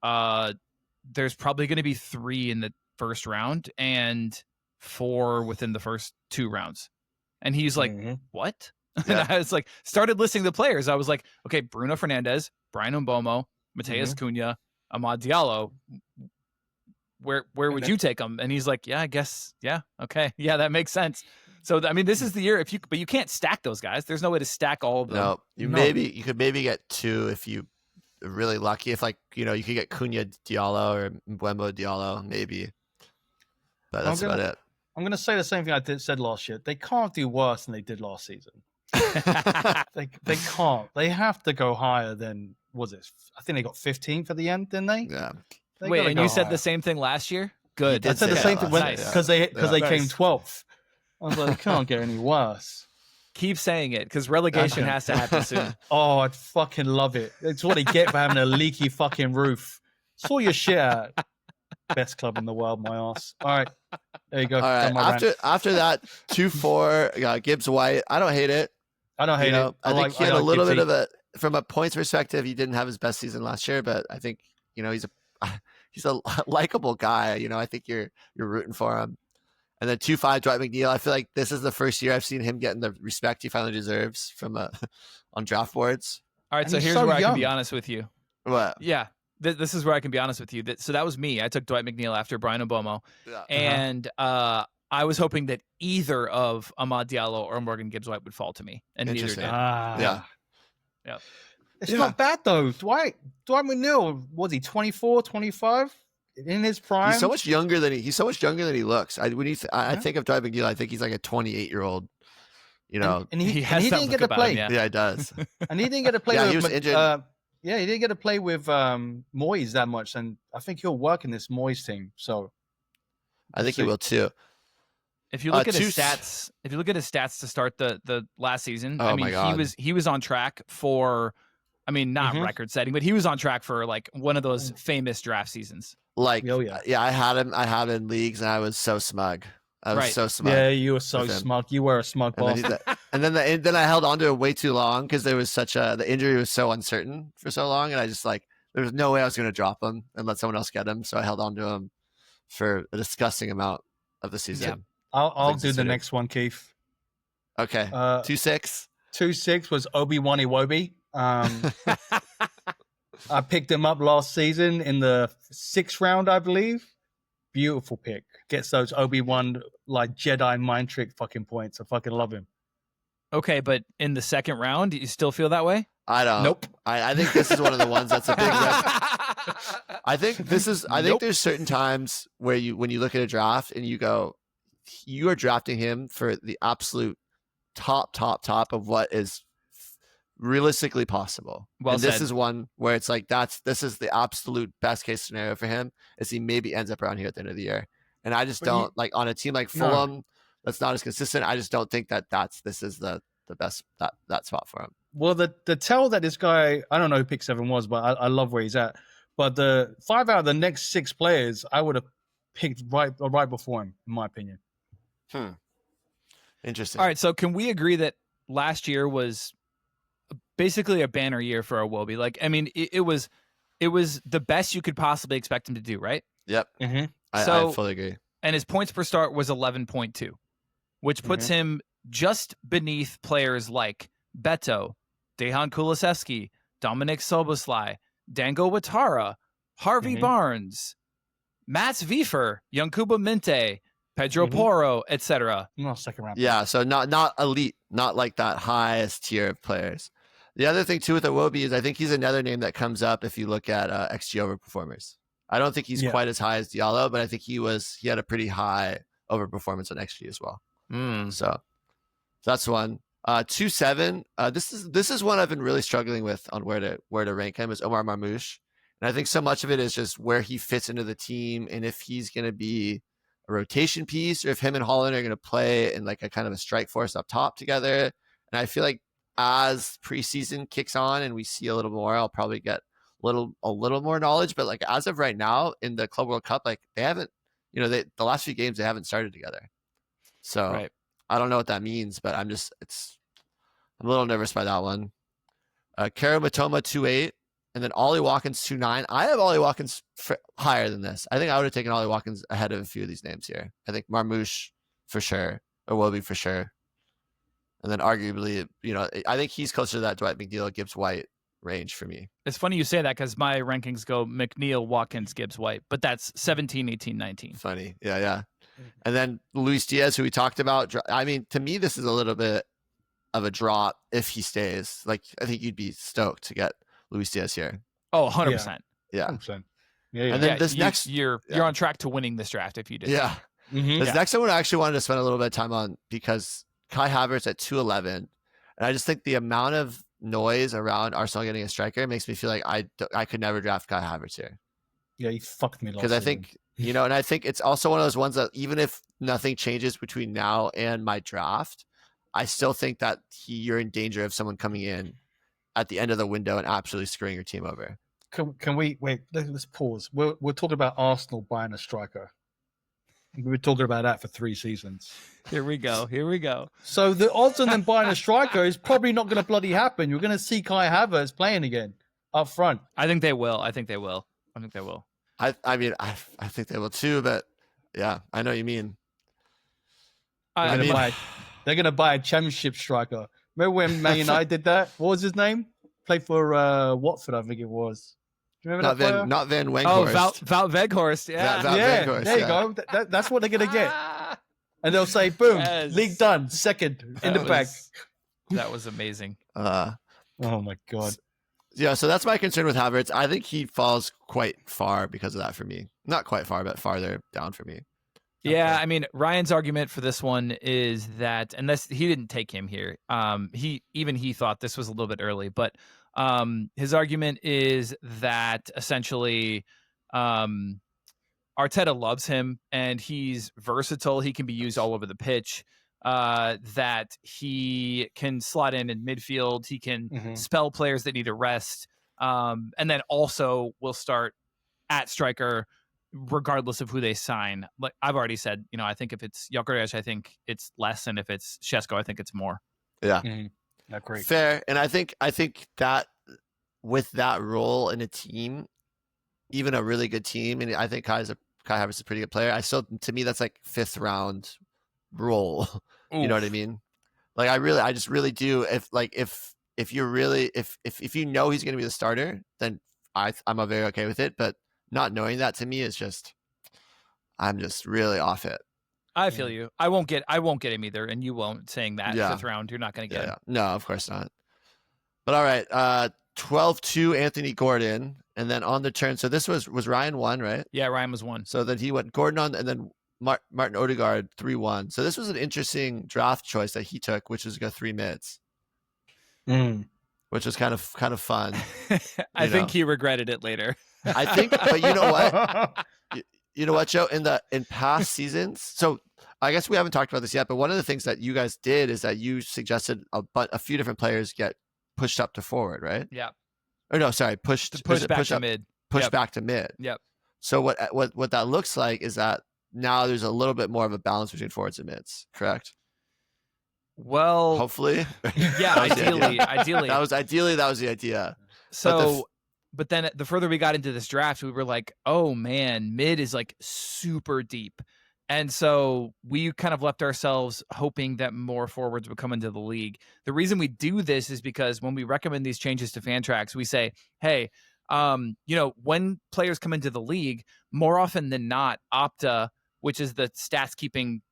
there's probably going to be 3 in the first round and 4 within the first 2 rounds. And he's like, what? And I was like, started listing the players. I was like, okay, Bruno Fernandes, Brian Mbomo, Mateus Cunha, Amad Diallo. Where would you take them? And he's like, yeah, I guess, yeah, okay, yeah, that makes sense. So I mean, this is the year but you can't stack those guys. There's no way to stack all of them. No, you could maybe get 2 if you are really lucky. If you could get Cunha Diallo or Mbembo Diallo, maybe. But that's about it. I'm going to say the same thing I said last year. They can't do worse than they did last season. they can't. They have to go higher than, was it? I think they got 15th at the end, didn't they? Yeah. Wait, and you said the same thing last year? Good. I said the same thing because they came 12th. I was like, it can't get any worse. Keep saying it because relegation has to happen soon. Oh, I'd fucking love it. It's what they get for having a leaky fucking roof. Saw your shit out. Best club in the world, my ass. All right, there you go. All right, after that 2-4 Gibbs White. I don't hate it. I don't hate it. I think he had a little bit of a, from a points perspective, he didn't have his best season last year, but I think he's a likable guy. I think you're rooting for him. And then 2-5 Dwight McNeil. I feel like this is the first year I've seen him getting the respect he finally deserves from on draft boards. All right, so here's where I can be honest with you. What? Yeah, this is where I can be honest with you. So that was me. I took Dwight McNeil after Brian Mbomo, and I was hoping that either of Amad Diallo or Morgan Gibbs White would fall to me, and neither did. Yeah. It's not bad though. Dwight McNeil, was he 24, 25? In his prime, he's so much younger than he looks. I think of Dwight McNeil, I think he's like a 28-year-old. And he didn't get to play. Yeah, he does. And he didn't get to play. He was injured. He didn't get to play with Moyes that much, and I think he'll work in this Moyes team. So I think he will too. If you look at his stats, to start the last season, he was on track for, not record setting, but he was on track for like one of those famous draft seasons. I had him in leagues, and I was so smug. I was so smug. Yeah, you were so smug. You were a smug boss. And then I held on to it way too long because there was the injury was so uncertain for so long, and I just there was no way I was going to drop him and let someone else get him. So I held on to him for a disgusting amount of the season. Yeah. I'll do the next one, Keith. Okay. 2-6. 2-6 was Obi-Wan Iwobi. I picked him up last season in the 6th round, I believe. Beautiful pick. Gets those Obi-Wan Jedi mind trick fucking points. I fucking love him. Okay, but in the 2nd round, do you still feel that way? I don't. Nope. I think this is one of the ones that's a big rep. I think there's certain times where when you look at a draft and you go, you are drafting him for the absolute top of what is realistically possible. And this is one where it's this is the absolute best case scenario for him, is he maybe ends up around here at the end of the year. And I just don't on a team like Fulham that's not as consistent. I just don't think this is the best that spot for him. Well, the tell that this guy, I don't know who pick 7 was, but I love where he's at. But the 5 out of the next 6 players, I would have picked right before him, in my opinion. Interesting. All right, so can we agree that last year was basically a banner year for Iwobi? It was the best you could possibly expect him to do, right? Yep. Mm-hmm. I fully agree. And his points per start was 11.2, which puts him just beneath players like Beto, Dejan Kulusevski, Dominik Szoboszlai, Dango Ouattara, Harvey Barnes, Mats Wiefer, Yankuba Minte, Pedro Porro, etc. No, 2nd round. Yeah, so not elite, not like that highest tier of players. The other thing too with Iwobi is I think he's another name that comes up if you look at XG overperformers. I don't think he's quite as high as Diallo, but I think he had a pretty high overperformance on XG as well. So that's one. 2-7. This is one I've been really struggling with on where to rank him, is Omar Marmoush. And I think so much of it is just where he fits into the team, and if he's going to be a rotation piece, or if him and Haaland are going to play in a kind of a strike force up top together. And I feel like as preseason kicks on and we see a little more, I'll probably get a little more knowledge. But as of right now in the Club World Cup, they haven't, the last few games they haven't started together. So I don't know what that means, but I'm a little nervous by that one. Kara Matoma 2.8, and then Ollie Watkins 2.9. I have Ollie Watkins higher than this. I think I would have taken Ollie Watkins ahead of a few of these names here. I think Marmouche for sure, or will be for sure. And then arguably, I think he's closer to that Dwight McNeil, Gibbs White range for me. It's funny you say that because my rankings go McNeil, Watkins, Gibbs White, but that's 17, 18, 19. Funny. Yeah. And then Luis Diaz, who we talked about. I mean, to me, this is a little bit of a drop if he stays. Like, I think you'd be stoked to get Luis Diaz here. Oh, 100%. Yeah. 100%. Yeah. And then this next... You're on track to winning this draft if you did. Yeah. This next one I actually wanted to spend a little bit of time on because Kai Havertz at 2.11. And I just think the amount of noise around Arsenal getting a striker makes me feel like I could never draft Kai Havertz here. Yeah, he fucked me last because I think and I think it's also one of those ones that even if nothing changes between now and my draft, I still think that you're in danger of someone coming in at the end of the window and absolutely screwing your team over. Can we wait? Let's pause. We're talking about Arsenal buying a striker. We were talking about that for 3 seasons. Here we go. So the odds on them buying a striker is probably not going to bloody happen. You're going to see Kai Havertz playing again up front. I think they will. I mean, I think they will too, but yeah, I know what you mean. They're going to buy a championship striker. Remember when Man United did that? What was his name? Played for Watford, I think it was. Do you remember that? Not Van Weghorst. Wout Weghorst. Yeah. Weghorst, there you go. That's what they're going to get. And they'll say, boom, league done, second in the bag. That was amazing. Oh, my God. Yeah, so that's my concern with Havertz. I think he falls quite far because of that for me. Not quite far, but farther down for me. Yeah, Okay. I mean, Ryan's argument for this one is that, and he didn't take him here. He thought this was a little bit early, but his argument is that essentially Arteta loves him and he's versatile. He can be used all over the pitch. That he can slot in midfield. He can spell players that need a rest. And then also will start at striker regardless of who they sign. Like I've already said, I think if it's Gyökeres, I think it's less. And if it's Šeško, I think it's more. Yeah. Not great. Fair. And I think that with that role in a team, even a really good team, and I think Kai Havertz is a pretty good player. To me, that's like 5th round role. You know what I mean? Like I just really do. If you're really, if you know he's going to be the starter, then I'm very okay with it. But not knowing that to me is just, I'm just really off it. I feel you. I won't get him either, and you won't. Saying that 5th round, you're not going to get him. No, of course not. But all right, 12-2 Anthony Gordon, and then on the turn. So this was Ryan 1, right? Yeah, Ryan was 1. So then he went Gordon on, and then Martin Odegaard 3-1. So this was an interesting draft choice that he took, which was to go 3 mids, which was kind of fun. I think he regretted it later. I think, but you know what? You know what, Joe? In past seasons, so I guess we haven't talked about this yet, but one of the things that you guys did is that you suggested a few different players get pushed up to forward, right? Yeah. Or no, sorry, push back to mid. Push back to mid. Yep. So what that looks like is that now there's a little bit more of a balance between forwards and mids, correct? Well, hopefully. Yeah, ideally. That was the idea. So, but then the further we got into this draft, we were like, oh man, mid is like super deep. And so we kind of left ourselves hoping that more forwards would come into the league. The reason we do this is because when we recommend these changes to Fantrax, we say, hey, when players come into the league, more often than not, Opta, which is the stats keeping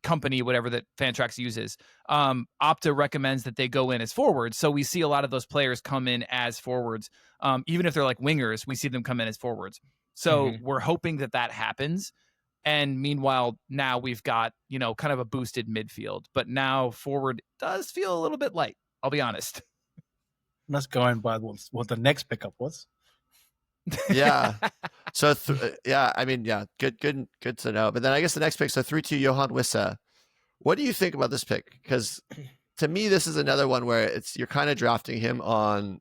company, whatever that Fantrax uses, Opta recommends that they go in as forwards. So we see a lot of those players come in as forwards. Even if they're like wingers, we see them come in as forwards. So we're hoping that happens. And meanwhile, now we've got, kind of a boosted midfield. But now forward does feel a little bit light, I'll be honest. That's going by what the next pickup was. Yeah. So, good to know. But then I guess the next pick, so 3-2 Johan Wissa. What do you think about this pick? Because to me, this is another one where you're kind of drafting him on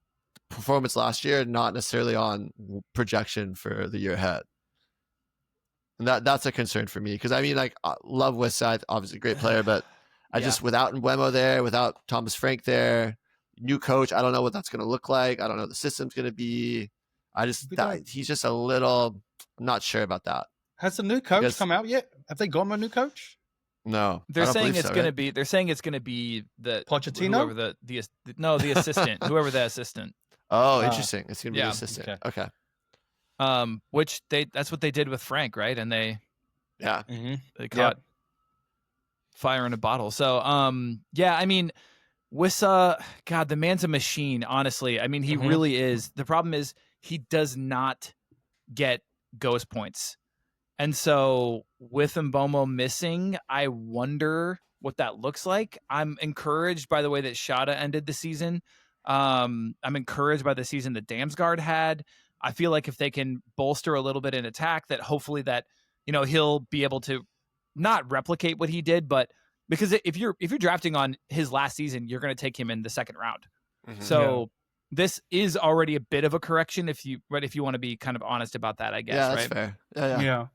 performance last year, not necessarily on projection for the year ahead. And that's a concern for me because I mean, like, love Wissa, obviously a great player, but I just without Mbeumo there, without Thomas Frank there, new coach. I don't know what that's going to look like. I don't know what the system's going to be. He's just a little. I'm not sure about that. Has the new coach come out yet? Have they got him a new coach? No, they're saying it's going to be. They're saying it's going to be the Pochettino, whoever the assistant, whoever the assistant. Oh, interesting. It's going to be the assistant. Okay. Which that's what they did with Frank, right? And they caught fire in a bottle. So, I mean, Wissa, God, the man's a machine. Honestly, I mean, he really is. The problem is he does not get ghost points. And so with Mbeumo missing, I wonder what that looks like. I'm encouraged by the way that Shada ended the season. I'm encouraged by the season that Damsgaard had. I feel like if they can bolster a little bit in attack, that hopefully that, he'll be able to not replicate what he did, but because if you're drafting on his last season, you're going to take him in the second round. So this is already a bit of a correction if you want to be kind of honest about that, I guess. Yeah, that's right? fair. Yeah.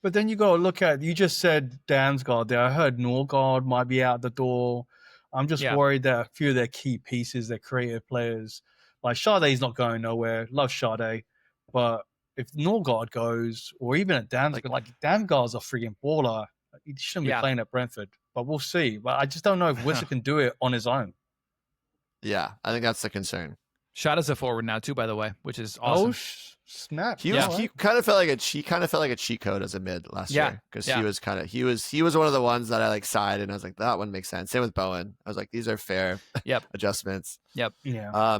But then you got to look at, you just said Damsgaard there. I heard Norgard might be out the door. I'm just worried that a few of their key pieces, their creative players, like Sade's not going nowhere. Love Sade. But if Norgard goes, or even at Damsgaard, like Damsgaard's a freaking baller. He shouldn't be playing at Brentford. But we'll see. But I just don't know if Wissa can do it on his own. Yeah, I think that's the concern. Shada's a forward now too, by the way, which is awesome. Oh, snap! He kind of felt like a cheat code as a mid last year because he was one of the ones that I sighed and I was like, that one makes sense. Same with Bowen. I was like, these are fair adjustments. Yep. Yeah.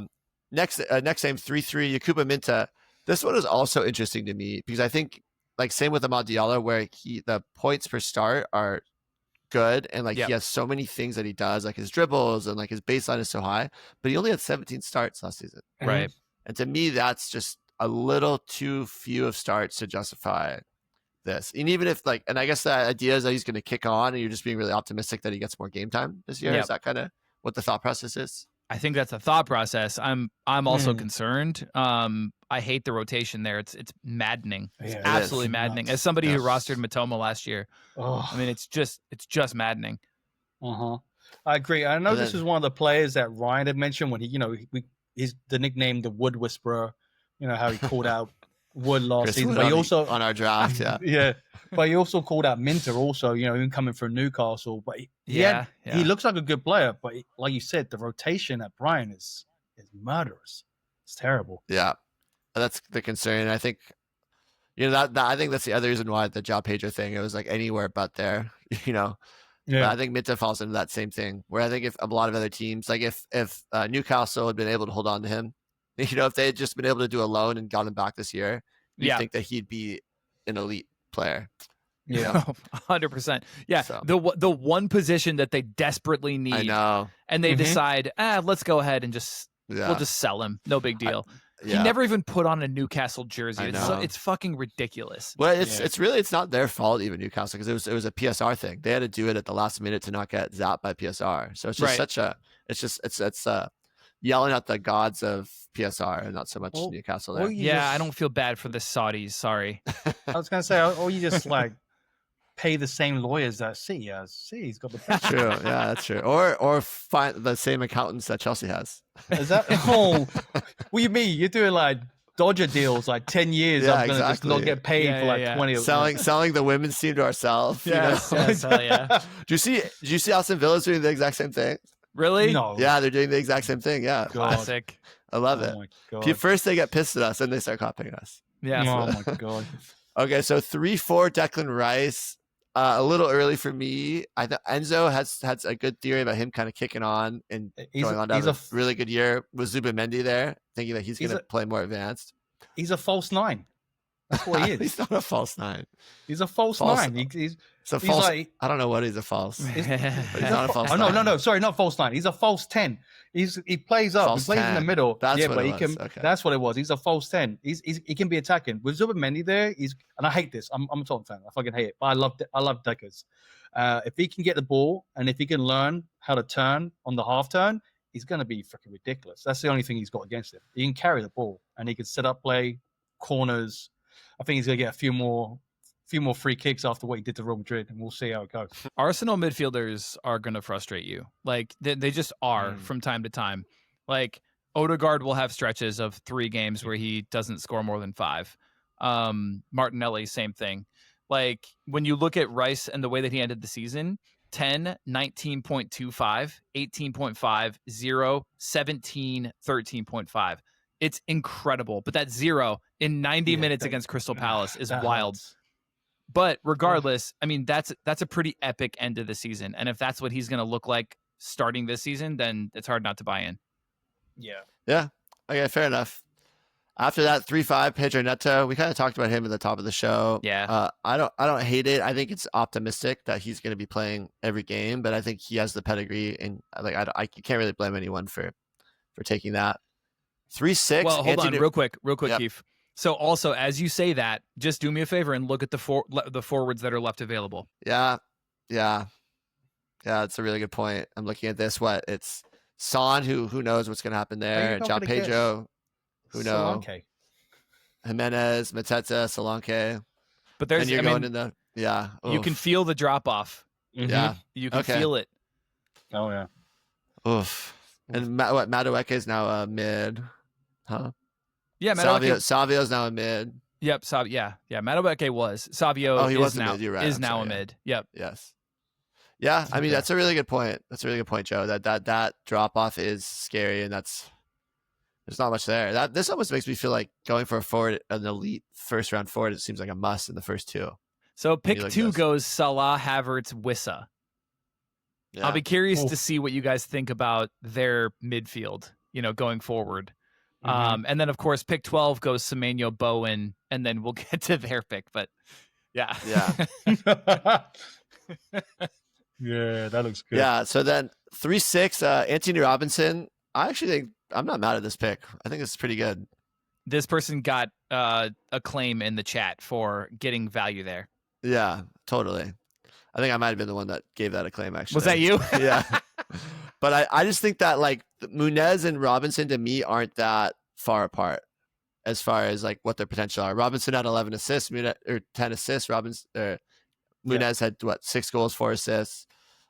Next game 3-3 Yakuba Minta. This one is also interesting to me because I think same with Amad Diallo where the points per start are good and he has so many things that he does, like his dribbles and his baseline is so high, but he only had 17 starts last season. Right. And to me, that's just a little too few of starts to justify this. And even if and I guess the idea is that he's going to kick on and you're just being really optimistic that he gets more game time this year. Is that kind of what the thought process is? I think that's a thought process. I'm also concerned. I hate the rotation there. It's maddening. It's absolutely maddening. As somebody who rostered Matoma last year, I mean, it's just maddening. I agree. I know this is one of the players that Ryan had mentioned when he's the nickname the Wood Whisperer. How he called out Wood last season, but he also on our draft, but he also called out Minter also. Him coming from Newcastle, but he looks like a good player. But like you said, the rotation at Brighton is murderous. It's terrible. Yeah. That's the concern. I think, I think that's the other reason why the João Pedro thing, it was anywhere but there, But I think Minta falls into that same thing where I think if a lot of other teams, if Newcastle had been able to hold on to him, if they had just been able to do a loan and got him back this year, you think that he'd be an elite player. Yeah, 100%. Yeah, so. The one position that they desperately need. I know. And they decide, let's go ahead and we'll just sell him. No big deal. He never even put on a Newcastle jersey. It's fucking ridiculous. Well, it's not their fault even Newcastle because it was a PSR thing. They had to do it at the last minute to not get zapped by PSR. So it's just it's yelling at the gods of PSR and not so much Newcastle there. I don't feel bad for the Saudis. Sorry. I was gonna say, or you just pay the same lawyers that City has. City's got the best. True, yeah, that's true. Or find the same accountants that Chelsea has. Is that? What do you mean? You're doing Dodger deals 10 years. I'm gonna just not get paid for 20. Selling the women's team to ourselves. Yes, hell yeah. Do you see Aston Villa's doing the exact same thing? Really? No. Yeah, they're doing the exact same thing. Yeah, classic. I love it. My God. First they get pissed at us, then they start copying us. Yeah. Oh my God. Okay, so 3-4 Declan Rice. A little early for me. I thought Enzo has a good theory about him kind of kicking on and going on to have a really good year with Zubimendi there, thinking that he's going to play more advanced. He's a false nine. That's what he is. He's not a false nine. He's a false nine. He's a false. I don't know what he's a false. He's not a false. No. Sorry, not false nine. He's a false 10. He plays up. False he plays 10. in the middle. That's what but it he was. can. Okay. That's what it was. He's a false 10. He can be attacking with Zubimendi there. And I hate this. I'm a Tottenham fan. I fucking hate it. But I love Deckers. If he can get the ball and if he can learn how to turn on the half turn, he's going to be freaking ridiculous. That's the only thing he's got against him. He can carry the ball and he can set up play, corners. I think he's going to get a few more few more free kicks after what he did to Real Madrid, and we'll see how it goes. Arsenal midfielders are going to frustrate you. Like they just are from time to time. Like Odegaard will have stretches of 3 games where he doesn't score more than 5. Martinelli, same thing. Like when you look at Rice and the way that he ended the season, 10, 19.25, 18.5, 0, 17, 13.5. It's incredible. But that 0 in 90 minutes against Crystal Palace is wild. Hurts. But regardless, I mean, that's a pretty epic end of the season. And if that's what he's going to look like starting this season, then it's hard not to buy in. Yeah. Okay, fair enough. After that, 3-5, Pedro Neto. We kind of talked about him at the top of the show. Yeah. I don't hate it. I think it's optimistic that he's going to be playing every game, but I think he has the pedigree, and like I can't really blame anyone for taking that. 3-6. Well, hold on, real quick, Yep. Keefe. So also, as you say that, just do me a favor and look at the forwards that are left available. Yeah. That's a really good point. I'm looking at this. It's Son, who knows what's going to happen there. João Pedro, who knows? Jimenez, Mateta, Solanke. But there's, and you're going in the you can feel the drop off. Yeah, you can feel it. Oh yeah. Oof. And Madueke is now a mid, huh? Yeah, Madueke. Savio's now a mid. Yep, yeah. Madueke was. Savio he was now mid. You're right. Is now a mid. Yep. Yes. Yeah, I mean that's a really good point. That's a really good point, Joe. That drop off is scary, and there's not much there. This almost makes me feel like going for a forward, an elite first round forward. It seems like a must in the first 2. So pick 2 goes Salah, Havertz, Wissa. Yeah. I'll be curious to see what you guys think about their midfield, going forward. And then of course pick 12 goes Semenyo, Bowen, and then we'll get to their pick. But yeah. Yeah, that looks good. Yeah. So then 3-6, Anthony Robinson. I actually think I'm not mad at this pick. I think it's pretty good. This person got a claim in the chat for getting value there. Yeah, totally. I think I might have been the one that gave that a claim, actually. Was that you? Yeah. But I just think that like Munez and Robinson to me aren't that far apart as far as like what their potential are. Robinson had 11 assists, or 10 assists. Munez had 6 goals, 4 assists.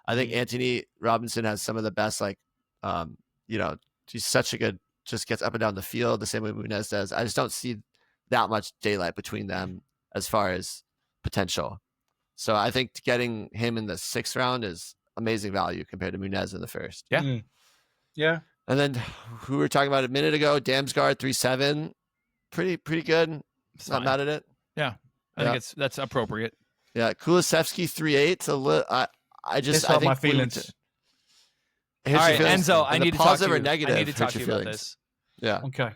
I think Anthony Robinson has some of the best, like, he's such a good, just gets up and down the field the same way Munez does. I just don't see that much daylight between them as far as potential. So I think getting him in the 6th round is amazing value compared to Munez in the 1st. Yeah. Yeah. And then who we were talking about a minute ago, Damsgaard 3-7. Pretty good. Not mad at it. Yeah. I think that's appropriate. Yeah. Kulusevski 3-8. I think my feelings. All right, Enzo, I need to talk to you. Negative, I need to talk to you about this. Yeah. Okay.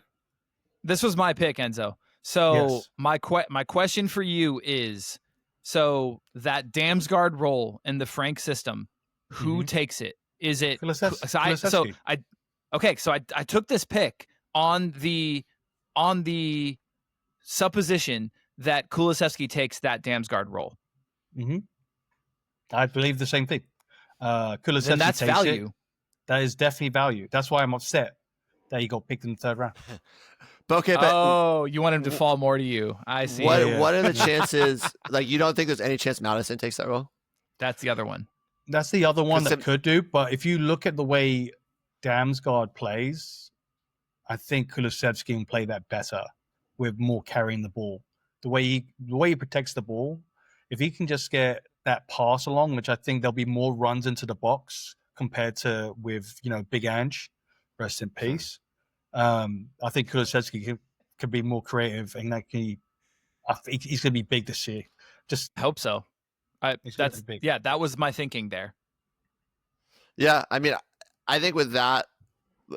This was my pick, Enzo. So my question for you is, so that Damsgaard role in the Frank system, who takes it? Is it Kulusevski? I took this pick on the supposition that Kulusevski takes that Damsgaard role. Mm-hmm. I believe the same thing. Kulusevski then that's takes value. It. That is definitely value. That's why I'm upset that he got picked in the 3rd round. But you want him to fall more to you. I see. What are the chances? Like, you don't think there's any chance Madison takes that role? That's the other one. That's the other one that could do. But if you look at the way Damsgaard plays, I think Kulusevski can play that better with more carrying the ball. The way he protects the ball, if he can just get that pass along, which I think there'll be more runs into the box compared to with Big Ange, rest in peace. I think Kulusevski could be more creative, and he's going to be big this year. Just I hope so. That was my thinking there. Yeah, I mean, I think with that,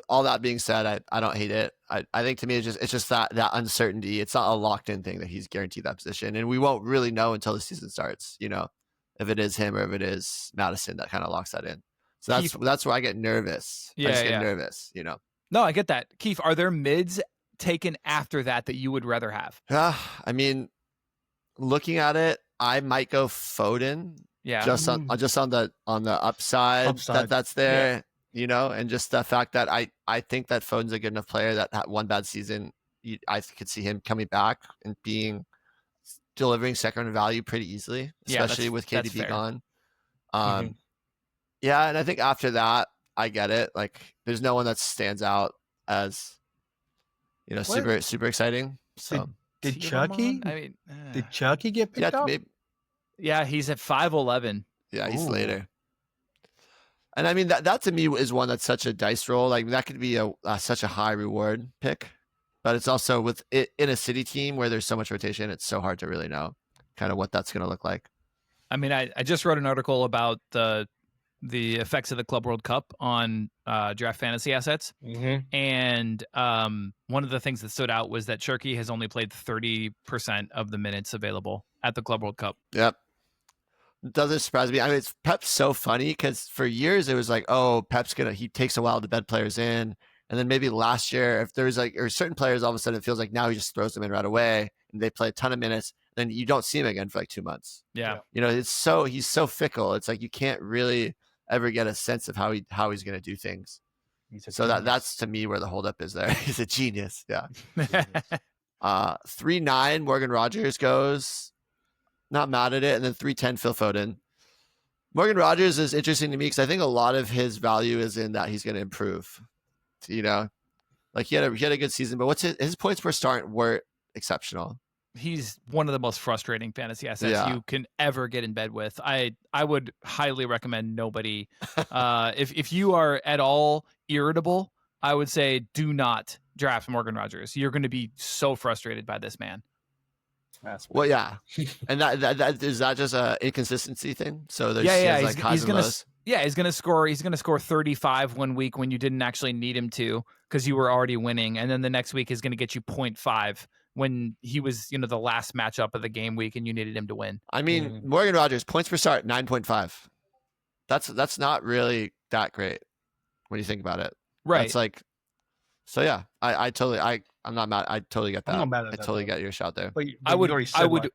all that being said, I don't hate it. I think to me it's just that uncertainty. It's not a locked in thing that he's guaranteed that position, and we won't really know until the season starts. If it is him or if it is Madison that kind of locks that in. So that's where I get nervous. I get nervous. No, I get that. Keefe, are there mids taken after that you would rather have? I mean, looking at it, I might go Foden. Yeah. Just on the upside. That's there. And just the fact that I think that Foden's a good enough player that one bad season, I could see him coming back and being delivering second value pretty easily, especially with KDB gone. Yeah, and I think after that, I get it. Like, there's no one that stands out as, super exciting. So did Chucky? I mean, did Chucky get picked up? Yeah, he's at 5'11". Yeah, he's later. And I mean, that to me is one that's such a dice roll. Like, that could be such a high reward pick, but it's also with it in a City team where there's so much rotation. It's so hard to really know kind of what that's going to look like. I mean, I just wrote an article about the effects of the Club World Cup on draft fantasy assets. And one of the things that stood out was that Cherky has only played 30% of the minutes available at the Club World Cup. Yep. Doesn't surprise me. I mean, Pep's so funny because for years it was like, oh, he takes a while to bed players in. And then maybe last year, if there's or certain players, all of a sudden it feels like now he just throws them in right away and they play a ton of minutes. Then you don't see him again for like 2 months. Yeah. He's so fickle. It's like you can't really ever get a sense of how he's going to do things. So that's to me where the holdup is there. He's a genius. Yeah. 3-9 Morgan Rogers goes. Not mad at it. And then 3-10 Phil Foden. Morgan Rogers is interesting to me because I think a lot of his value is in that he's going to improve. Like he had a good season, but what's his points per start weren't exceptional. He's one of the most frustrating fantasy assets you can ever get in bed with. I would highly recommend nobody. If you are at all irritable, I would say do not draft Morgan Rogers. You're going to be so frustrated by this man. Well, yeah, and that is that just a inconsistency thing. So there's he's gonna score. He's gonna score 35 one week when you didn't actually need him to because you were already winning, and then the next week is gonna get you 0.5 when he was the last matchup of the game week and you needed him to win. I mean, Morgan Rogers points per start 9.5. That's not really that great when you think about it. Right. It's like, so yeah, I'm not mad. I totally get that. I'm not mad at I that, totally though. get your shout there. But I would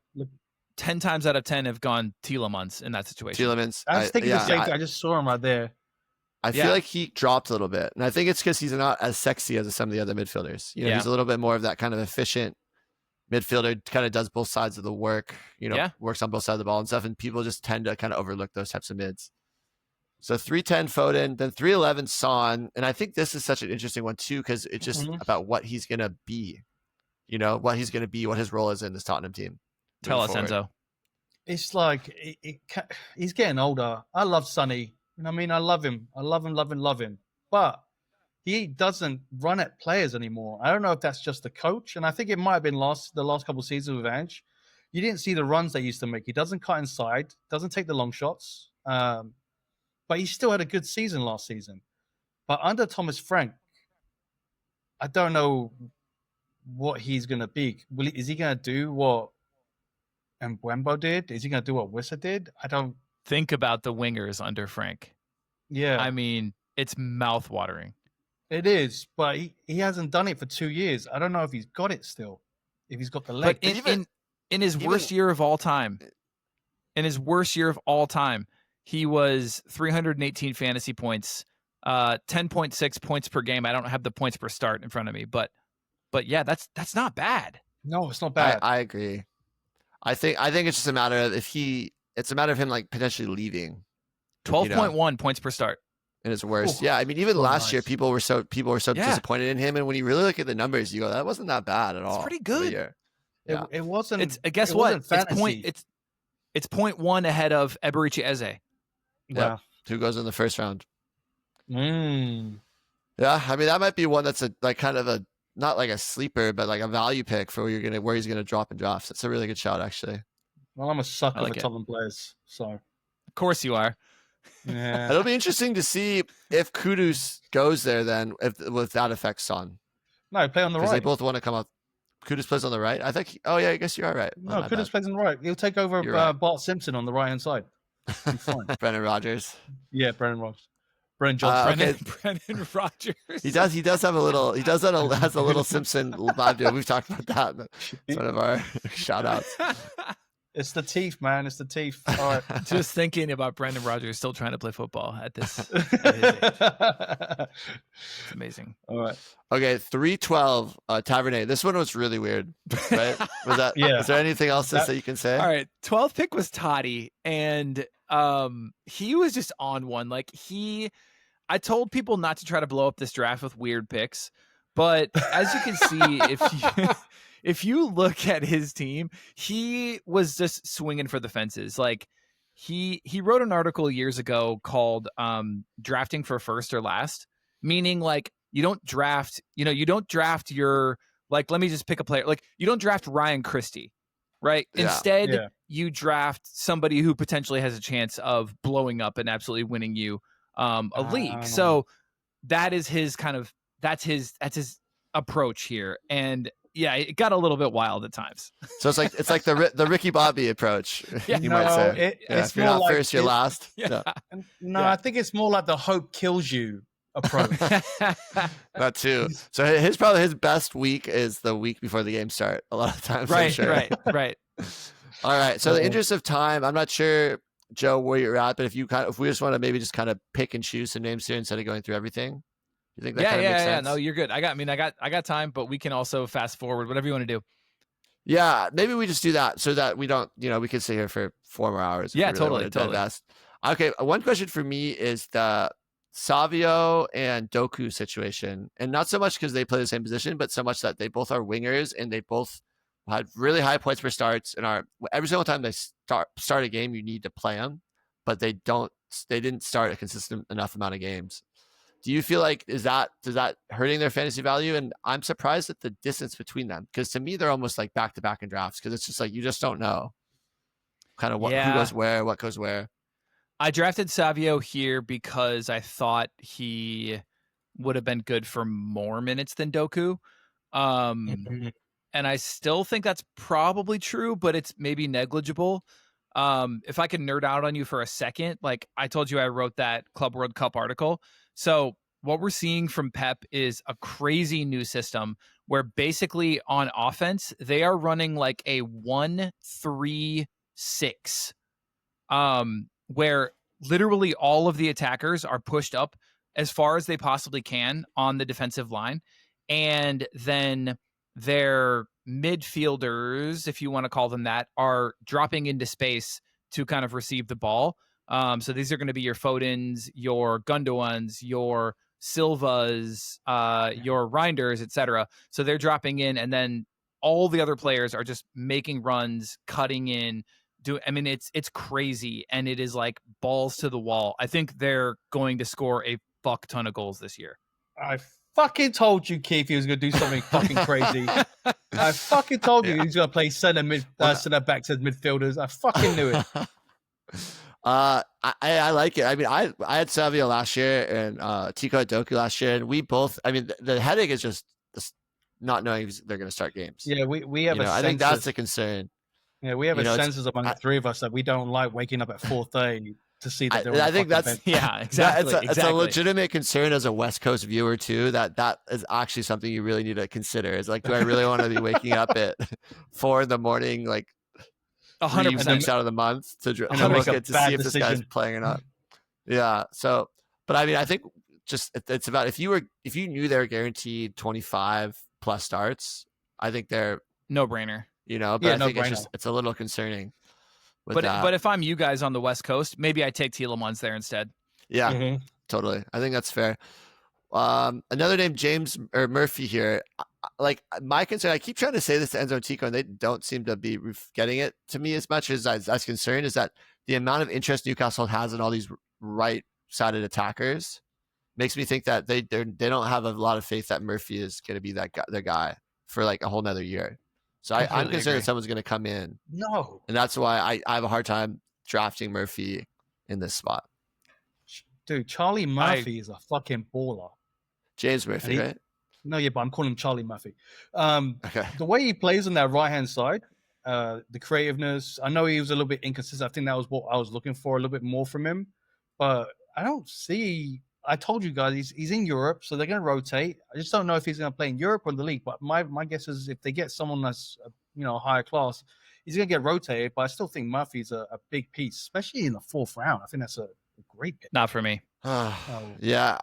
10 times out of 10 have gone Tielemans in that situation. Tielemans. I was thinking the same thing. I just saw him right there. I feel like he dropped a little bit, and I think it's because he's not as sexy as some of the other midfielders. He's a little bit more of that kind of efficient midfielder, kind of does both sides of the work. Works on both sides of the ball and stuff, and people just tend to kind of overlook those types of mids. So 3-10 Foden, then 3-11 Son, and I think this is such an interesting one too because it's just about what he's gonna be. What he's gonna be, what his role is in this Tottenham team. Tell us, Enzo. It's like he's getting older. I love Sonny. I love him. I love him. But he doesn't run at players anymore. I don't know if that's just the coach, and I think it might have been the last couple of seasons with Ange. You didn't see the runs they used to make. He doesn't cut inside, doesn't take the long shots. But he still had a good season last season. But under Thomas Frank, I don't know what he's going to be. Is he going to do what Mbembo did? Is he going to do what Wissa did? I don't think about the wingers under Frank. Yeah. I mean, it's mouth-watering. It is, but he hasn't done it for 2 years. I don't know if he's got it still, if he's got the leg. But in his worst year of all time, he was 318 fantasy points, 10.6 points per game. I don't have the points per start in front of me, but yeah, that's not bad. No, it's not bad. I agree. I think it's just a matter of it's a matter of him like potentially leaving. 12.1 points per start. And it's worse. Yeah, I mean, even last year, people were so disappointed in him, and when you really look at the numbers, you go, that wasn't that bad at all. It's pretty good. It wasn't. Guess what? It's 0.1 ahead of Eberici Eze. Yeah, who goes in the first round? Yeah, I mean that might be one that's kind of a not like a sleeper, but like a value pick for where he's gonna drop in drafts. That's a really good shout, actually. Well, I'm a sucker for Tottenham players, so of course you are. Yeah, it'll be interesting to see if Kudus goes there then, with that effect Son. No, play on the right. Because they both want to come up. Kudus plays on the right. I think. Oh yeah, I guess you are right. No, Kudus plays on the right. He'll take over Bart Simpson on the right hand side. Brendan Rodgers. Yeah, Brendan Rodgers. Brendan Johnson. Brendan Rodgers. He does have a little. He has a little Simpson vibe to it. We've talked about that. It's one of our shout outs. It's the teeth, man. It's the teeth. All right. Just thinking about Brendan Rodgers still trying to play football at this. At his age. It's amazing. All right. Okay, 312 Tavernet. This one was really weird, right? Was that? Yeah. Is there anything else that you can say? All right, 12th pick was Toddy, and he was just on one. Like I told people not to try to blow up this draft with weird picks, but as you can see, if you look at his team, he was just swinging for the fences. Like he wrote an article years ago called drafting for first or last, meaning like you don't draft your, like, let me just pick a player. Like you don't draft Ryan Christie, right? Yeah. Instead, you draft somebody who potentially has a chance of blowing up and absolutely winning you a league. So that is his that's his approach here. And yeah, it got a little bit wild at times. So it's like the Ricky Bobby approach. Yeah. You might say. It's if you're not like first, you're last. Yeah. No, I think it's more like the hope kills you approach. That too. So his best week is the week before the game start. A lot of times, I'm Right, sure. right. All right. So in the interest of time, I'm not sure, Joe, where you're at, but if we just want to maybe just kind of pick and choose some names here instead of going through everything. You think that kind of makes sense? No, you're good. I got time, but we can also fast forward, whatever you want to do. Yeah, maybe we just do that so that we don't, we could sit here for 4 more hours. Yeah, totally. Okay, one question for me is the Savio and Doku situation, and not so much because they play the same position, but so much that they both are wingers and they both had really high points per starts and are every single time they start a game, you need to play them, but they didn't start a consistent enough amount of games. Do you feel like does that hurting their fantasy value? And I'm surprised at the distance between them, because to me they're almost like back to back in drafts, because it's just like you just don't know kind of who goes where, what goes where. I drafted Savio here because I thought he would have been good for more minutes than Doku. And I still think that's probably true, but it's maybe negligible. If I can nerd out on you for a second, like I told you, I wrote that Club World Cup article. So what we're seeing from Pep is a crazy new system where basically on offense, they are running like a 1-3-6, where literally all of the attackers are pushed up as far as they possibly can on the defensive line. And then their midfielders, if you want to call them that, are dropping into space to kind of receive the ball. So these are going to be your Fodens, your Gundoans, your Silvas, your Reinders, etc. So they're dropping in, and then all the other players are just making runs, cutting in. It's crazy, and it is like balls to the wall. I think they're going to score a fuck ton of goals this year. I fucking told you, Keefe, he was going to do something fucking crazy. I fucking told you he was going to play center backs as midfielders. I fucking knew it. I like it. I mean, I had Savio last year and Tico had Doku last year, and we both. I mean, the headache is just not knowing if they're going to start games. Yeah, we have. I think that's the concern. Yeah, we have a consensus among the three of us that we don't like waking up at 4:30 to see that. I think that's exactly. It's a legitimate concern as a West Coast viewer too. That is actually something you really need to consider. Is like, do I really want to be waking up at 4 a.m, like 100% weeks out of the month to look at to see if this guy's playing or not? Yeah. So, but I mean, I think just it's about if you knew they were guaranteed 25 plus starts, I think they're no brainer. But I think it's a little concerning. But if I'm you guys on the West Coast, maybe I take Tielemans there instead. Yeah, totally. I think that's fair. Another name, James or Murphy here. Like my concern, I keep trying to say this to Enzo and Tico, and they don't seem to be getting it to me as much as I was concerned, is that the amount of interest Newcastle has in all these right-sided attackers makes me think that they don't have a lot of faith that Murphy is going to be their guy for like a whole nother year. So I'm concerned that someone's going to come in. No. And that's why I have a hard time drafting Murphy in this spot. Dude, Charlie Murphy is a fucking baller. James Murphy, right? No, yeah, but I'm calling him Charlie Murphy. Okay. The way he plays on that right-hand side, the creativeness, I know he was a little bit inconsistent. I think that was what I was looking for, a little bit more from him. But I don't see... I told you guys he's in Europe, so they're going to rotate. I just don't know if he's going to play in Europe or the league. But my guess is if they get someone that's higher class, he's going to get rotated. But I still think Murphy's a big piece, especially in the 4th round. I think that's a great pick. Not for me. Yeah.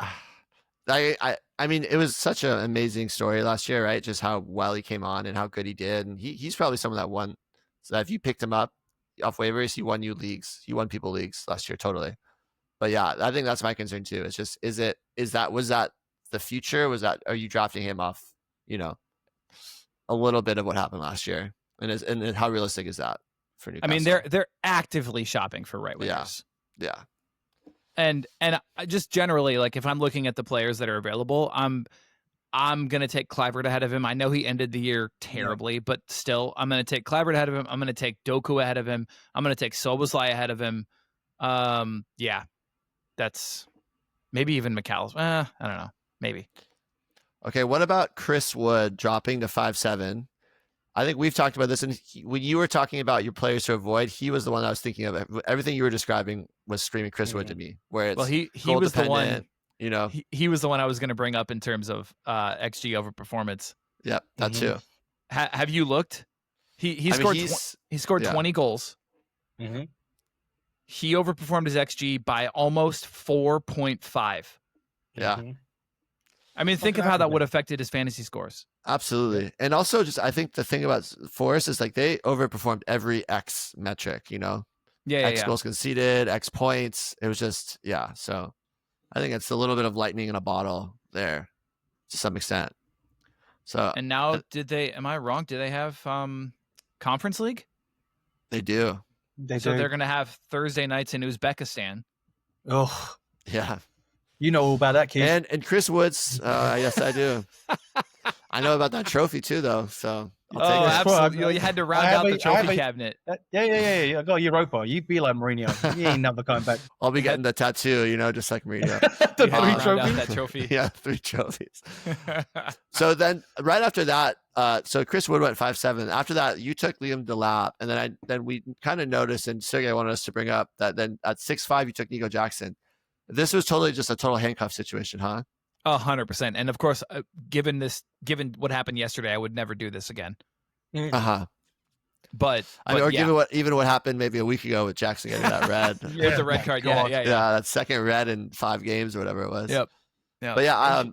I mean, it was such an amazing story last year, right? Just how well he came on and how good he did. And he's probably someone that won. So if you picked him up off waivers, he won you leagues. He won people leagues last year, totally. But yeah, I think that's my concern too. It's just, was that the future? Are you drafting him off, a little bit of what happened last year? And how realistic is that for Newcastle? I mean, they're actively shopping for right wingers. Yeah. And just generally, like if I'm looking at the players that are available, I'm going to take Kluivert ahead of him. I know he ended the year terribly, but still, I'm going to take Kluivert ahead of him. I'm going to take Doku ahead of him. I'm going to take Szoboszlai ahead of him. Yeah, that's maybe even McAllister. I don't know. Maybe. Okay, what about Chris Wood dropping to 5'7"? I think we've talked about this, and when you were talking about your players to avoid, he was the one I was thinking of. Everything you were describing was screaming Chris Wood to me. Where it's he was the one. He was the one I was going to bring up in terms of XG over performance. Yep, that too. Have you looked? He scored 20 goals. Mm-hmm. He overperformed his XG by almost 4.5. Yeah. Mm-hmm. I mean, think of how that would have affected his fantasy scores. Absolutely. And also I think the thing about Forest is like they overperformed every X metric, X goals conceded, X points. It was just, so I think it's a little bit of lightning in a bottle there to some extent. So, and now am I wrong? Do they have Conference League? They do. They're going to have Thursday nights in Uzbekistan. Oh, yeah. You know all about that, Keith. And Chris Woods, yes, I do. I know about that trophy too, though. So I'll take it. Absolutely. You had to round out the trophy cabinet. Yeah. I got Europa. You be like Mourinho. You ain't never coming back. I'll be getting the tattoo, just like Mourinho. The 3 trophies. That trophy. Yeah, 3 trophies. So then, right after that, so Chris Wood went 5'7". After that, you took Liam Delap, and then we kind of noticed, and Sergey wanted us to bring up that then at 6'5", you took Nico Jackson. This was totally just a total handcuff situation, huh? 100%. And of course, given what happened yesterday, I would never do this again. But given what happened maybe a week ago with Jackson getting that red, with the red card, yeah, that second red in 5 games or whatever it was. Yep. But yeah, I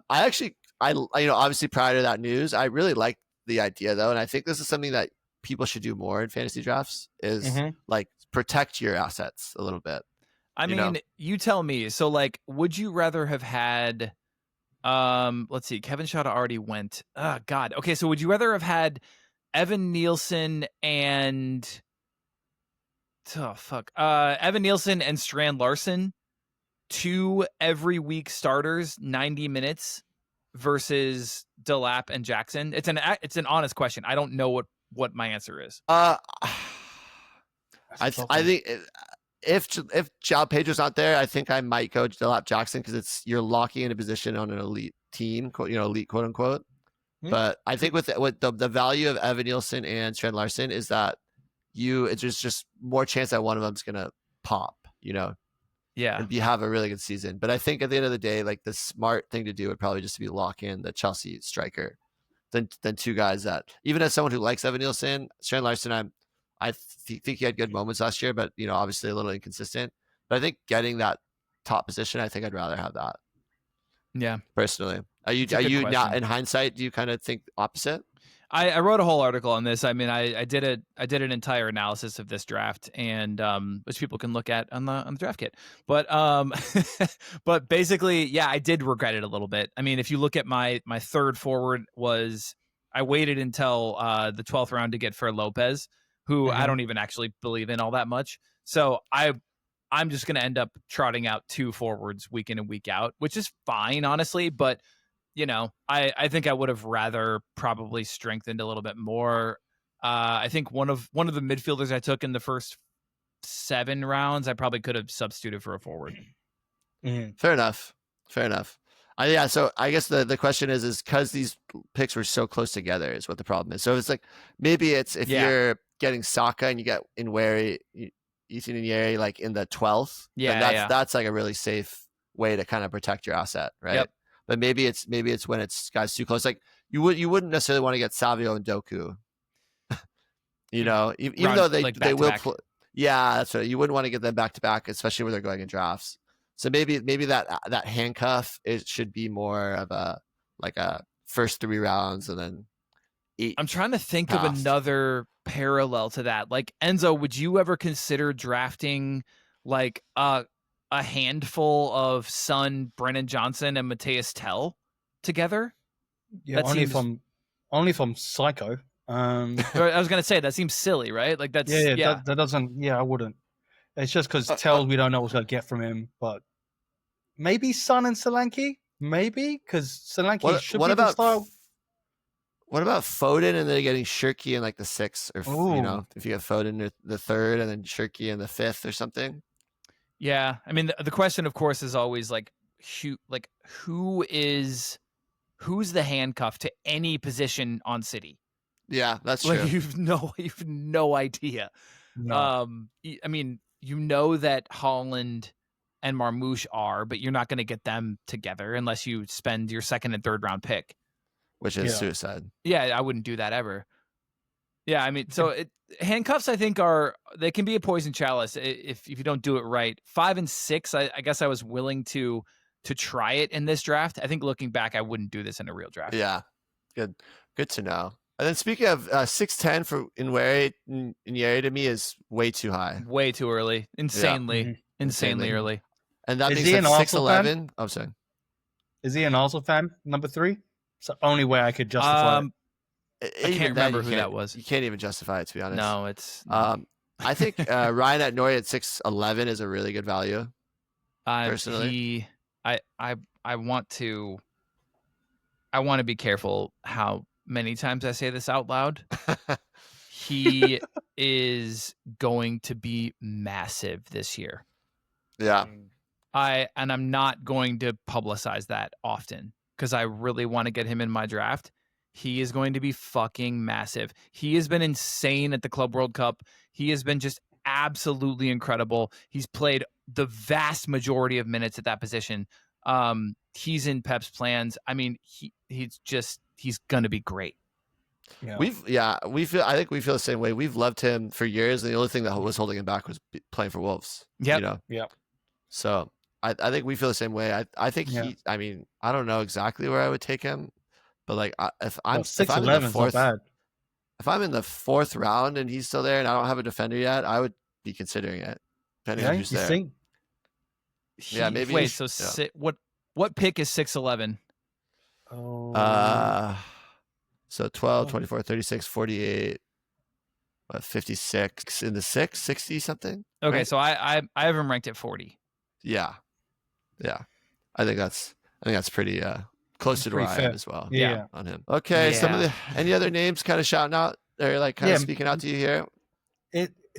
obviously prior to that news, I really liked the idea though, and I think this is something that people should do more in fantasy drafts is like protect your assets a little bit. I mean, you tell me. So, like, would you rather have had, let's see, Kevin Schade already went. Oh, God. Okay, so would you rather have had Evan Nielsen and, Evan Nielsen and Strand Larson, 2 every week starters, 90 minutes, versus Delap and Jackson? It's an honest question. I don't know what my answer is. I think. If João Pedro's not there, I think I might go Delap Jackson because you're locking in a position on an elite team, elite quote unquote. But I think with the value of Evan Nielsen and Strand Larson is that it's just more chance that one of them's gonna pop, Yeah. And you have a really good season. But I think at the end of the day, like the smart thing to do would probably just be lock in the Chelsea striker, than 2 guys that even as someone who likes Evan Nielsen, Strand Larson, I think he had good moments last year, but obviously a little inconsistent. But I think getting that top position, I think I'd rather have that. Yeah, personally, are you not in hindsight? Do you kind of think opposite? I wrote a whole article on this. I mean, I did an entire analysis of this draft, and which people can look at on the draft kit. But but basically, yeah, I did regret it a little bit. I mean, if you look at my third forward I waited until the 12th round to get Fer Lopez, who I don't even actually believe in all that much. So I'm just going to end up trotting out 2 forwards week in and week out, which is fine, honestly. But, I think I would have rather probably strengthened a little bit more. I think one of the midfielders I took in the first 7 rounds, I probably could have substituted for a forward. Fair enough. So I guess the question is because these picks were so close together is what the problem is. So it's like, maybe it's if you're getting Saka and you get Ethan Nwaneri like in the 12th, that's like a really safe way to kind of protect your asset, right? Yep. But maybe it's when it's guys too close. Like you wouldn't necessarily want to get Savio and Doku You know, even Round, though like, they will back-to-back. play. Yeah, that's right. You wouldn't want to get them back to back, especially when they're going in drafts. So maybe that handcuff it should be more of a first 3 rounds and then 8. I'm trying to think of past. another parallel to that. Like, Enzo, would you ever consider drafting like a handful of Son, Brennan Johnson, and Mateus Tell together? Yeah, That only seems- if I'm psycho. I was gonna say that seems silly, right? Like that's That doesn't. Yeah, I wouldn't. It's just because Tells we don't know what's gonna get from him, but maybe Son and Solanke, maybe because Solanke should be the style. What about Foden and then getting Shirky in like the 6th, or Ooh. you know, if you get Foden in the 3rd and then Shirky in the 5th or something? Yeah, I mean the question, of course, is always like who's the handcuff to any position on City? Yeah, that's Like true. you've no idea. No. I mean, you know that Haaland and Marmoush are, but you're not going to get them together unless you spend your 2nd and 3rd round pick, Which is suicide. Yeah, I wouldn't do that ever. Yeah, I mean, so handcuffs, I think they can be a poison chalice if you don't do it right. 5 and 6, I guess I was willing to try it in this draft. I think looking back, I wouldn't do this in a real draft. Yeah, good to know. And then speaking of 6'10" for Inyeri to me is way too high. Way too early. Insanely early. And that Is means he an Arsenal 6'11". I'm sorry. Is he an Arsenal fan? Number 3. It's the only way I could justify it. I can't remember who that was. You can't even justify it, to be honest. No, it's. I think Ryan at Nori at 6'11" is a really good value. Personally, I want to be careful how many times I say this out loud. He is going to be massive this year. Yeah. I'm not going to publicize that often because I really want to get him in my draft. He is going to be fucking massive. He has been insane at the Club World Cup. He has been just absolutely incredible. He's played the vast majority of minutes at that position. He's in Pep's plans. I mean, he's going to be great. Yeah. I think we feel the same way. We've loved him for years, and the only thing that was holding him back was playing for Wolves. Yeah. You know? Yeah. So I think we feel the same way. I think I mean, I don't know exactly where I would take him, but like if I'm 6'11" is not bad. If I'm in the 4th round and he's still there and I don't have a defender yet, I would be considering it. Depending on who's there. Think? Yeah, maybe. Wait, so what pick is 6'11"? Oh. So 12, 24, 36, 48, 56 in the 6, 60 something. Okay, right? so I have him ranked at 40. Yeah. I think that's pretty close to where I am as well. Yeah. On him. Okay. Yeah. Any other names kind of shouting out or like kind of speaking out to you here?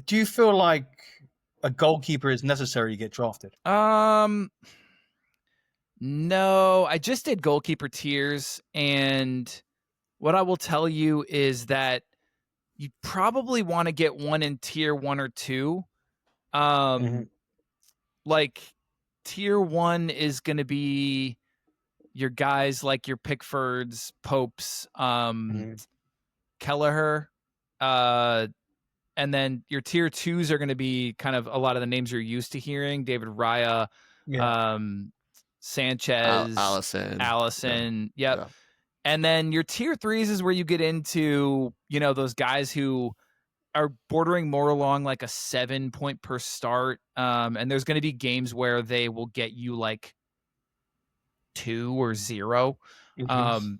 Do you feel like a goalkeeper is necessary to get drafted? No, I just did goalkeeper tiers, and what I will tell you is that you probably want to get one in tier 1 or 2. Like tier 1 is going to be your guys like your Pickfords, Popes, Kelleher, and then your tier 2s are going to be kind of a lot of the names you're used to hearing: David Raya, Sanchez, Allison. Yep. Yeah. And then your tier 3s is where you get into, those guys who are bordering more along like a 7 point per start. And there's going to be games where they will get you like 2 or 0.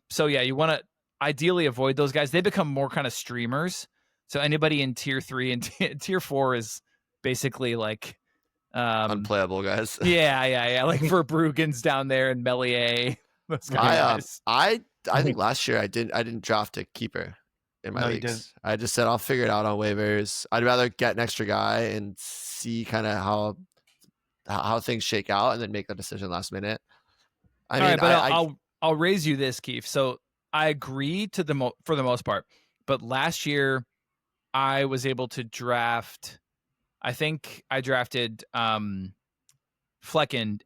So yeah, you want to ideally avoid those guys. They become more kind of streamers. So anybody in tier 3 and tier 4 is basically like unplayable guys. Yeah. Like Verbruggen's down there and Melier. I think last year I didn't draft a keeper in my leagues. I just said I'll figure it out on waivers. I'd rather get an extra guy and see kind of how things shake out and then make the decision last minute. I'll raise you this, Keefe. So I agree for the most part, but last year I was able to draft. I think I drafted Flecken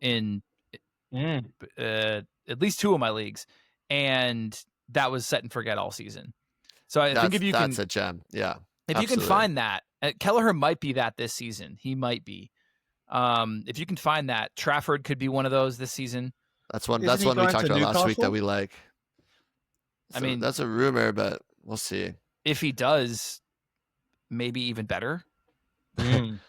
in at least 2 of my leagues, and that was set and forget all season. So I think if you that's a gem. Yeah. If you can find that, Kelleher might be that this season. He might be. If you can find that, Trafford could be one of those this season. That's one we talked about last week that we like. So I mean, that's a rumor, but we'll see. If he does, maybe even better. Maybe.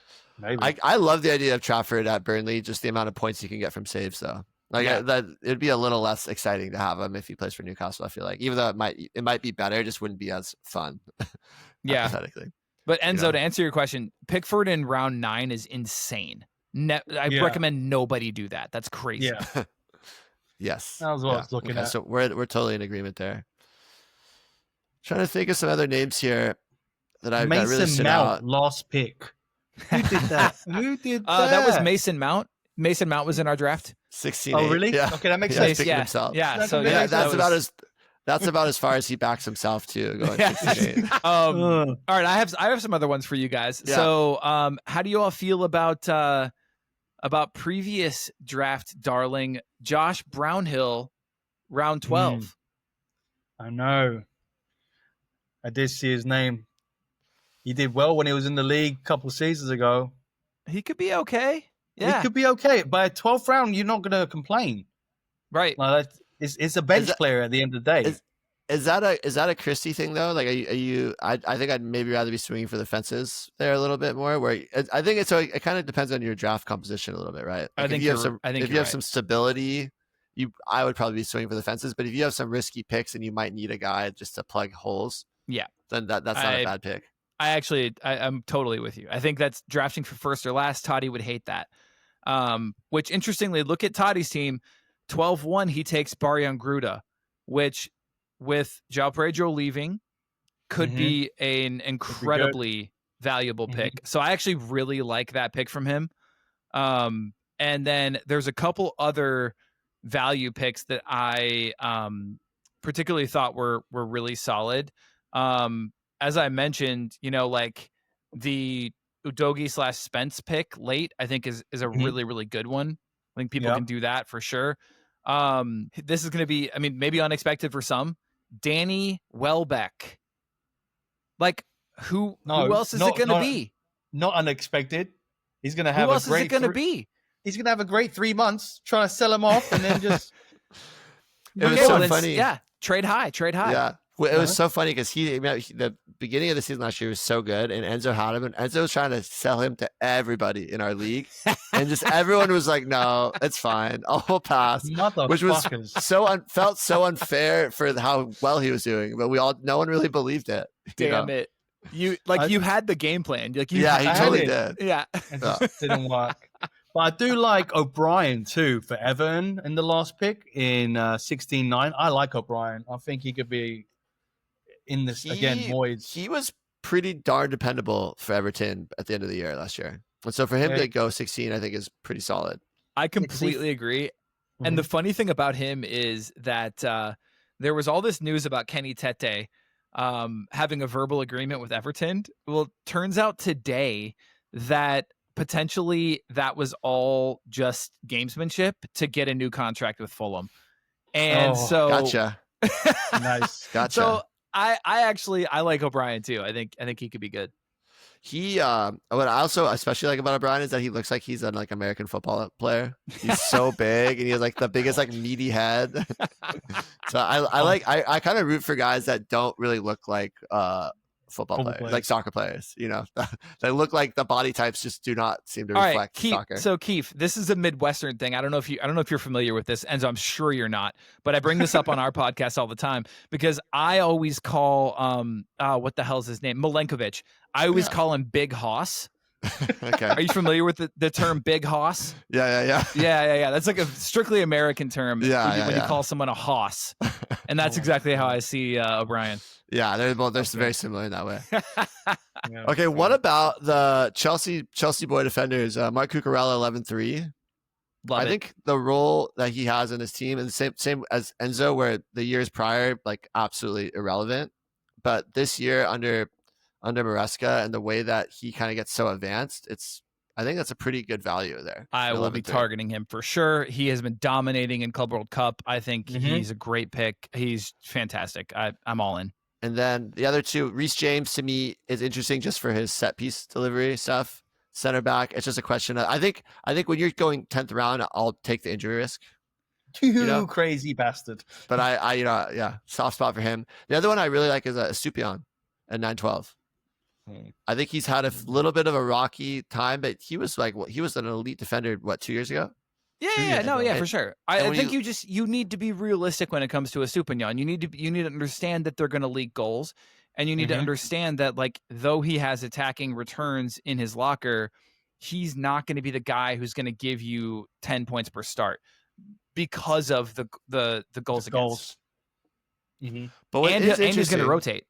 I love the idea of Trafford at Burnley, just the amount of points he can get from saves, though. That it'd be a little less exciting to have him if he plays for Newcastle. I feel like, even though it might be better, it just wouldn't be as fun. Yeah. Hypothetically. But Enzo, to answer your question, Pickford in round 9 is insane. I recommend nobody do that. That's crazy. Yeah. Yes. That was what I was looking at. So we're totally in agreement there. Trying to think of some other names here that really stood out. Last pick. Who did that? Who did that? That was Mason Mount. Mason Mount was in our draft. 16. Oh, really? Yeah. Okay, that makes sense. Himself. Yeah. That's about as far as he backs himself too. Going 16. All right, I have some other ones for you guys. Yeah. So, how do you all feel about previous draft darling Josh Brownhill, round 12? I know. I did see his name. He did well when he was in the league a couple of seasons ago. He could be okay. Yeah, he could be okay. By 12th round, you're not going to complain, right? Like it's a bench player at the end of the day. Is that a Christie thing though? Like, are you? I think I'd maybe rather be swinging for the fences there a little bit more. Where I think it kind of depends on your draft composition a little bit, right? Like if you have some stability, I would probably be swinging for the fences. But if you have some risky picks and you might need a guy just to plug holes, then that's not a bad pick. I'm totally with you. I think that's drafting for first or last. Toddy would hate that. Which interestingly, look at Toddy's team. 12-1, he takes Baryan Gruda, which with João Pedro leaving could be an incredibly valuable pick. So I actually really like that pick from him. And then there's a couple other value picks that I particularly thought were really solid. As I mentioned, like the Udogie / Spence pick late, I think is a really, really good one. I think people can do that for sure. This is going to be, maybe unexpected for some. Danny Welbeck. Like, who else is it going to be? Not unexpected. He's going to have who else is it going to be? He's going to have a great 3 months trying to sell him off and then just... It was so funny. Yeah, trade high. Yeah. Well, it was so funny because the beginning of the season last year was so good, and Enzo had him, and Enzo was trying to sell him to everybody in our league, and just everyone was like, "No, it's fine, I'll pass," which was felt so unfair for how well he was doing, but no one really believed it. Damn it! You had the game plan. Like he totally did. Yeah, it just didn't work. But I do like O'Brien too for Everton in the last pick in 16-9. I like O'Brien. I think he could be in this again. Moyes. He was pretty darn dependable for Everton at the end of the year last year, and so for him to go 16, I think is pretty solid. I completely agree. And the funny thing about him is that there was all this news about Kenny Tete having a verbal agreement with Everton. Well, turns out today that potentially that was all just gamesmanship to get a new contract with Fulham. And gotcha. Nice. Gotcha. So I like O'Brien too. I think he could be good. What I also especially like about O'Brien is that he looks like he's an American football player. He's so big and he has the biggest meaty head. So I kind of root for guys that don't really look like football players, like soccer players, they look like the body types just do not seem to reflect soccer. So Keefe, this is a Midwestern thing. I don't know if you're familiar with this, Enzo. I'm sure you're not, but I bring this up on our podcast all the time because I always call what the hell is his name? Milenkovic. I always call him Big Hoss. Okay. Are you familiar with the term Big Hoss? Yeah. That's like a strictly American term. When you call someone a hoss, and that's exactly how I see O'Brien. Yeah, they're very similar in that way. Okay, what about the Chelsea boy defenders? Mark Cucurella, 11-3. I think the role that he has in his team is the same as Enzo, where the years prior, absolutely irrelevant. But this year under Maresca and the way that he kind of gets so advanced, I think that's a pretty good value there. I will be targeting him for sure. He has been dominating in Club World Cup. I think he's a great pick. He's fantastic. I'm all in. And then the other two, Reece James to me is interesting just for his set piece delivery stuff. Center back, it's just a question of, I think when you're going 10th round, I'll take the injury risk. You crazy bastard. But I soft spot for him. The other one I really like is Stupion at 9-12. I think he's had a little bit of a rocky time, but he was an elite defender 2 years ago? Yeah, for sure. I think you need to be realistic when it comes to a Stupinian. You need to understand that they're going to leak goals, and you need to understand that though he has attacking returns in his locker, he's not going to be the guy who's going to give you 10 points per start because of the goals against. Mm-hmm. But and he's going to rotate.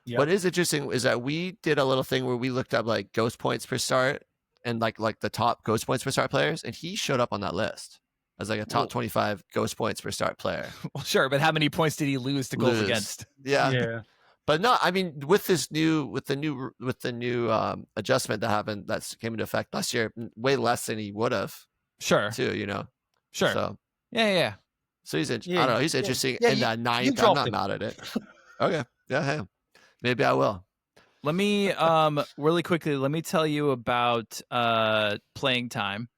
Yep. What is interesting is that we did a little thing where we looked up ghost points per start and like the top ghost points per start players, and he showed up on that list as a top 25 ghost points per start player. Well, sure, but how many points did he lose to goals against? Yeah. But no, I mean, with the new adjustment that came into effect last year, way less than he would have. Sure. Too, Sure. So yeah. So he's I don't know, he's interesting. And that ninth, I'm not mad at it. Okay. Yeah. Hey, maybe I will. Let me really quickly. Let me tell you about playing time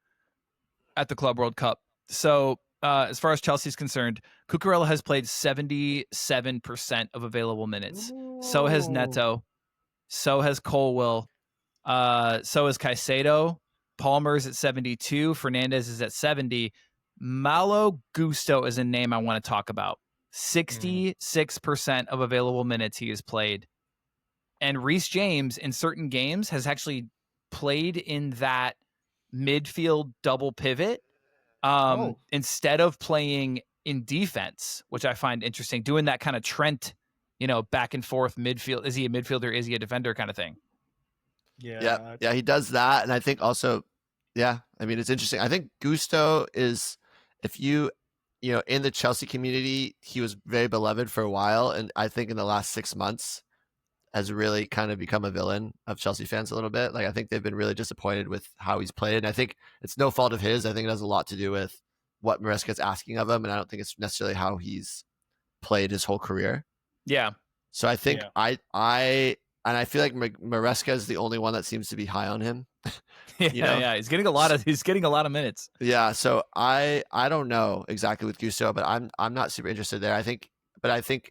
at the Club World Cup. So as far as Chelsea's concerned, Cucurella has played 77% of available minutes. Ooh. So has Neto. So has Colwill. So is Caicedo. Palmer's at 72. Fernandez is at 70. Malo Gusto is a name I want to talk about. 66% of available minutes he has played. And Reece James in certain games has actually played in that midfield double pivot instead of playing in defense, which I find interesting, doing that kind of Trent, back and forth midfield. Is he a midfielder? Is he a defender kind of thing? Yeah, he does that. And I think also, it's interesting. I think Gusto is, if you in the Chelsea community, he was very beloved for a while. And I think in the last 6 months has really kind of become a villain of Chelsea fans a little bit. I think they've been really disappointed with how he's played. And I think it's no fault of his. I think it has a lot to do with what Maresca's asking of him. And I don't think it's necessarily how he's played his whole career. Yeah. So I think I feel like Maresca is the only one that seems to be high on him. Yeah. He's getting a lot of minutes. Yeah. So I don't know exactly with Gusto, but I'm not super interested there. I think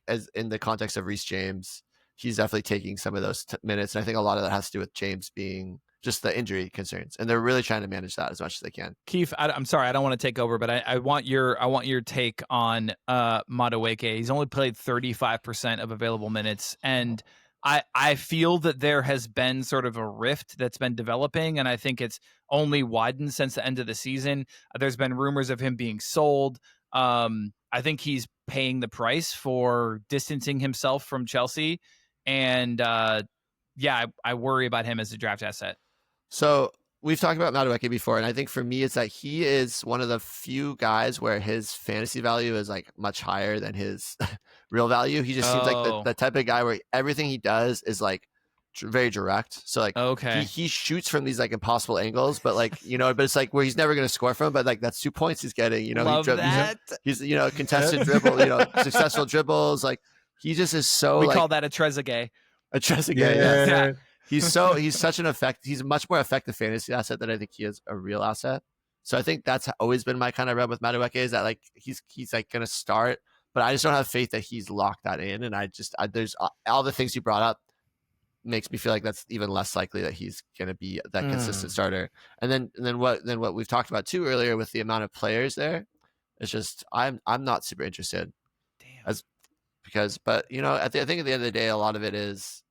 as in the context of Reece James, he's definitely taking some of those minutes. And I think a lot of that has to do with James being just the injury concerns. And they're really trying to manage that as much as they can. Keefe, I'm sorry, I don't want to take over, but I want your take on Madueke. He's only played 35% of available minutes. And I feel that there has been sort of a rift that's been developing, and I think it's only widened since the end of the season. There's been rumors of him being sold. I think he's paying the price for distancing himself from Chelsea. And I worry about him as a draft asset. So we've talked about Madueke before, and I think for me, it's that he is one of the few guys where his fantasy value is much higher than his real value. He just seems like the type of guy where everything he does is very direct. So he shoots from these impossible angles, but but it's where he's never going to score from. But that's 2 points he's getting. Love that. He's contested dribble. Successful dribbles. He just is so. We call that a Trezeguet. A Trezeguet. Yeah. He's such an he's a much more effective fantasy asset than I think he is a real asset. So I think that's always been my kind of rub with Madueke, is that he's going to start, but I just don't have faith that he's locked that in. And there's all the things you brought up makes me feel like that's even less likely that he's going to be that consistent starter. And then what we've talked about too earlier with the amount of players there, it's just I'm not super interested. Damn. But I think at the end of the day, a lot of it is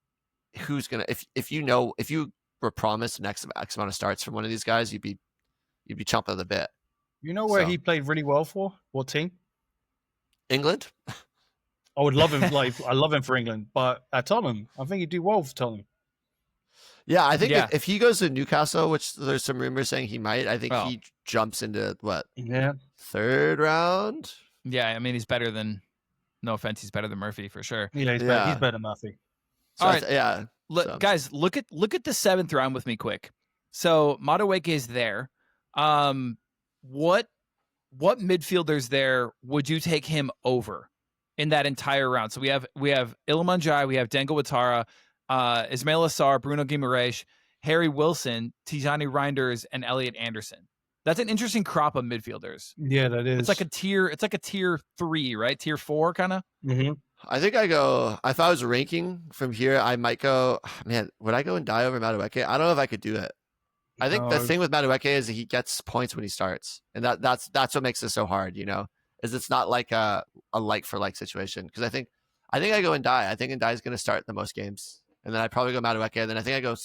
who's gonna if you were promised an X amount of starts from one of these guys, you'd be chomping at the bit. Where he played really well for? What team? England. I would love him. I love him for England, but at Tottenham, I think he'd do well for Tottenham. Yeah, I think if he goes to Newcastle, which there's some rumors saying he might, I think he jumps into third round. Yeah, I mean he's better than. No offense, he's better than Murphy for sure. Yeah, he's better than Murphy. So all right, guys, look at the 7th round with me quick. So Madueke is there. What midfielders there would you take him over in that entire round. So we have Iliman Ndiaye, we have Dango Ouattara, Ismail Assar, Bruno Guimaraes, Harry Wilson, Tijani Reinders, and Elliot Anderson. That's an interesting crop of midfielders. Yeah, that is. It's like a tier 3, right? Tier 4 kind of. Mm-hmm. I think I go, if I was ranking from here, I might go, man, would I go and die over Madueke? I don't know if I could do it. I think the thing with Madueke is that he gets points when he starts. And that's what makes it so hard, is it's not like a like for like situation. Because I think I go and die. I think Ndiaye is going to start the most games. And then I probably go Madueke. And then I think I go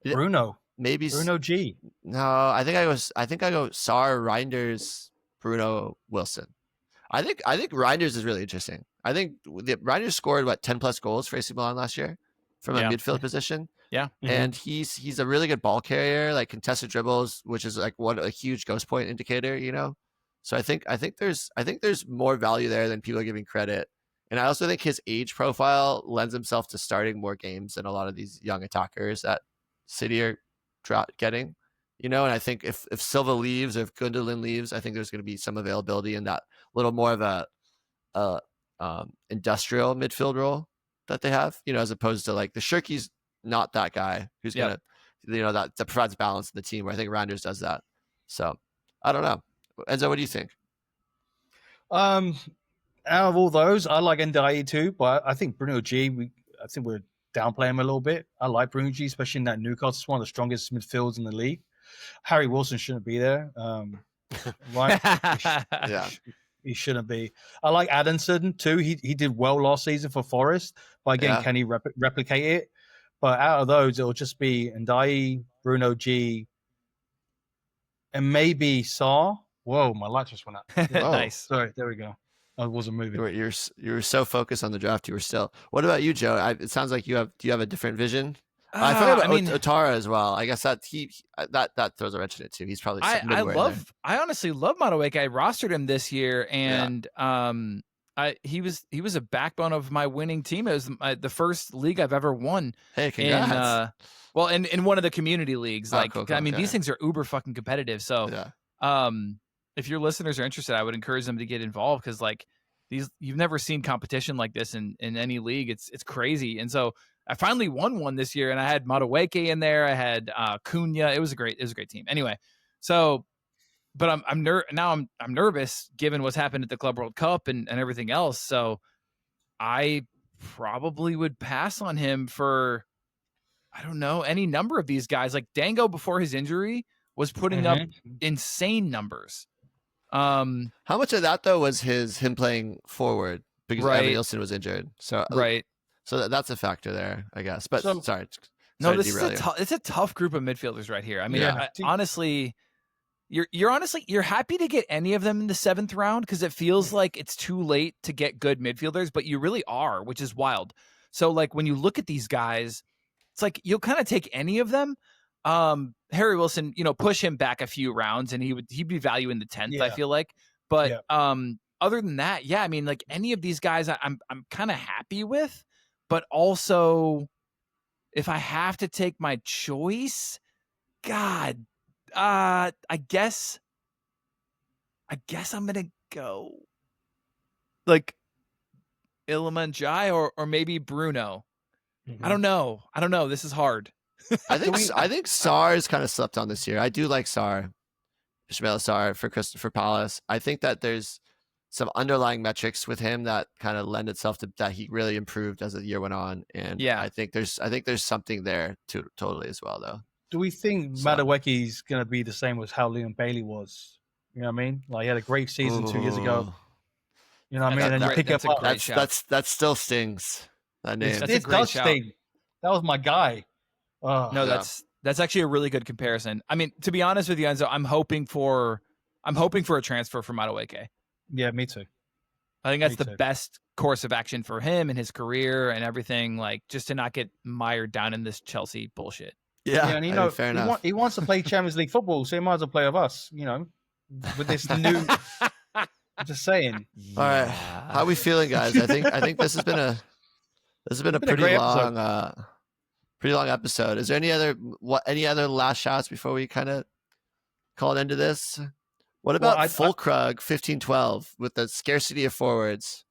Bruno. Maybe Bruno G. No, I think I go Sar, Reinders, Bruno, Wilson. I think Reinders is really interesting. I think Reinders scored 10 plus goals for AC Milan last year from a midfield position. Yeah, and he's a really good ball carrier, like contested dribbles, which is like a huge ghost point indicator. So I think there's more value there than people are giving credit. And I also think his age profile lends himself to starting more games than a lot of these young attackers that City are getting. And I think if Silva leaves or if Gundogan leaves, I think there's going to be some availability in that little more of a industrial midfield role that they have, as opposed to like the Shirky's not that guy who's gonna, that provides balance in the team. Where I think Reinders does that. So I don't know. Enzo, what do you think? Out of all those, I like Ndiaye too, but I think Bruno G. I think we're downplaying him a little bit. I like Bruno G, especially in that Newcastle. It's one of the strongest midfields in the league. Harry Wilson shouldn't be there, right? He shouldn't be. I like Adamson too. He did well last season for Forest, but again, can he replicate it? But out of those, it'll just be Ndiaye, Bruno G, and maybe Sar. Whoa, my light just went out. Nice. Sorry, there we go. I wasn't moving. You were so focused on the draft, you were still. What about you, Joe? It sounds like do you have a different vision? I forgot about Ouattara as well. I guess that that throws a wrench in it too. He's probably I honestly love Madueke. I rostered him this year, and he was a backbone of my winning team. It was the first league I've ever won. Hey, congrats! In one of the community leagues. Cool, these things are uber fucking competitive. So, if your listeners are interested, I would encourage them to get involved because you've never seen competition like this in any league. It's crazy, and so I finally won one this year, and I had Madueke in there. I had Cunha. It was a great team. Anyway, so. But I'm nervous given what's happened at the Club World Cup and everything else. So I probably would pass on him for, I don't know, any number of these guys. Like Dango before his injury was putting up insane numbers. How much of that though was him playing forward because Evan Nielsen was injured? So so that's a factor there, I guess. But sorry. No, it's a tough group of midfielders right here. I mean, honestly. You're happy to get any of them in the 7th round because it feels like it's too late to get good midfielders, but you really are, which is wild. So like when you look at these guys, it's like you'll kind of take any of them. Harry Wilson, push him back a few rounds and he'd be value in the 10th, I feel like. But other than that, I mean, like any of these guys I'm kind of happy with, but also if I have to take my choice, God, I guess I'm gonna go like Iliman Ndiaye or maybe Bruno. I don't know. This is hard. I think Sar is kind of slept on this year. I do like Sar, Ismail Sar for Palace. I think that there's some underlying metrics with him that kind of lend itself to that he really improved as the year went on. And I think there's something there totally as well though. Do we think Madueke's going to be the same as how Leon Bailey was? You know what I mean? Like he had a great season 2 years ago. You know what I mean? And you pick up that still stings. That name. It does sting. That was my guy. That's actually a really good comparison. I mean, to be honest with you, Enzo, I'm hoping for a transfer for Madueke. Yeah, me too. I think that's the best course of action for him and his career and everything. Like just to not get mired down in this Chelsea bullshit. Yeah, and fair enough. He wants to play Champions League football, so he might as well play with us. With this new. I'm just saying. All right, how are we feeling, guys? I think this has been a pretty long episode. Is there any other last shots before we kind of call it into this? What about Fulkrug 15-12 with the scarcity of forwards?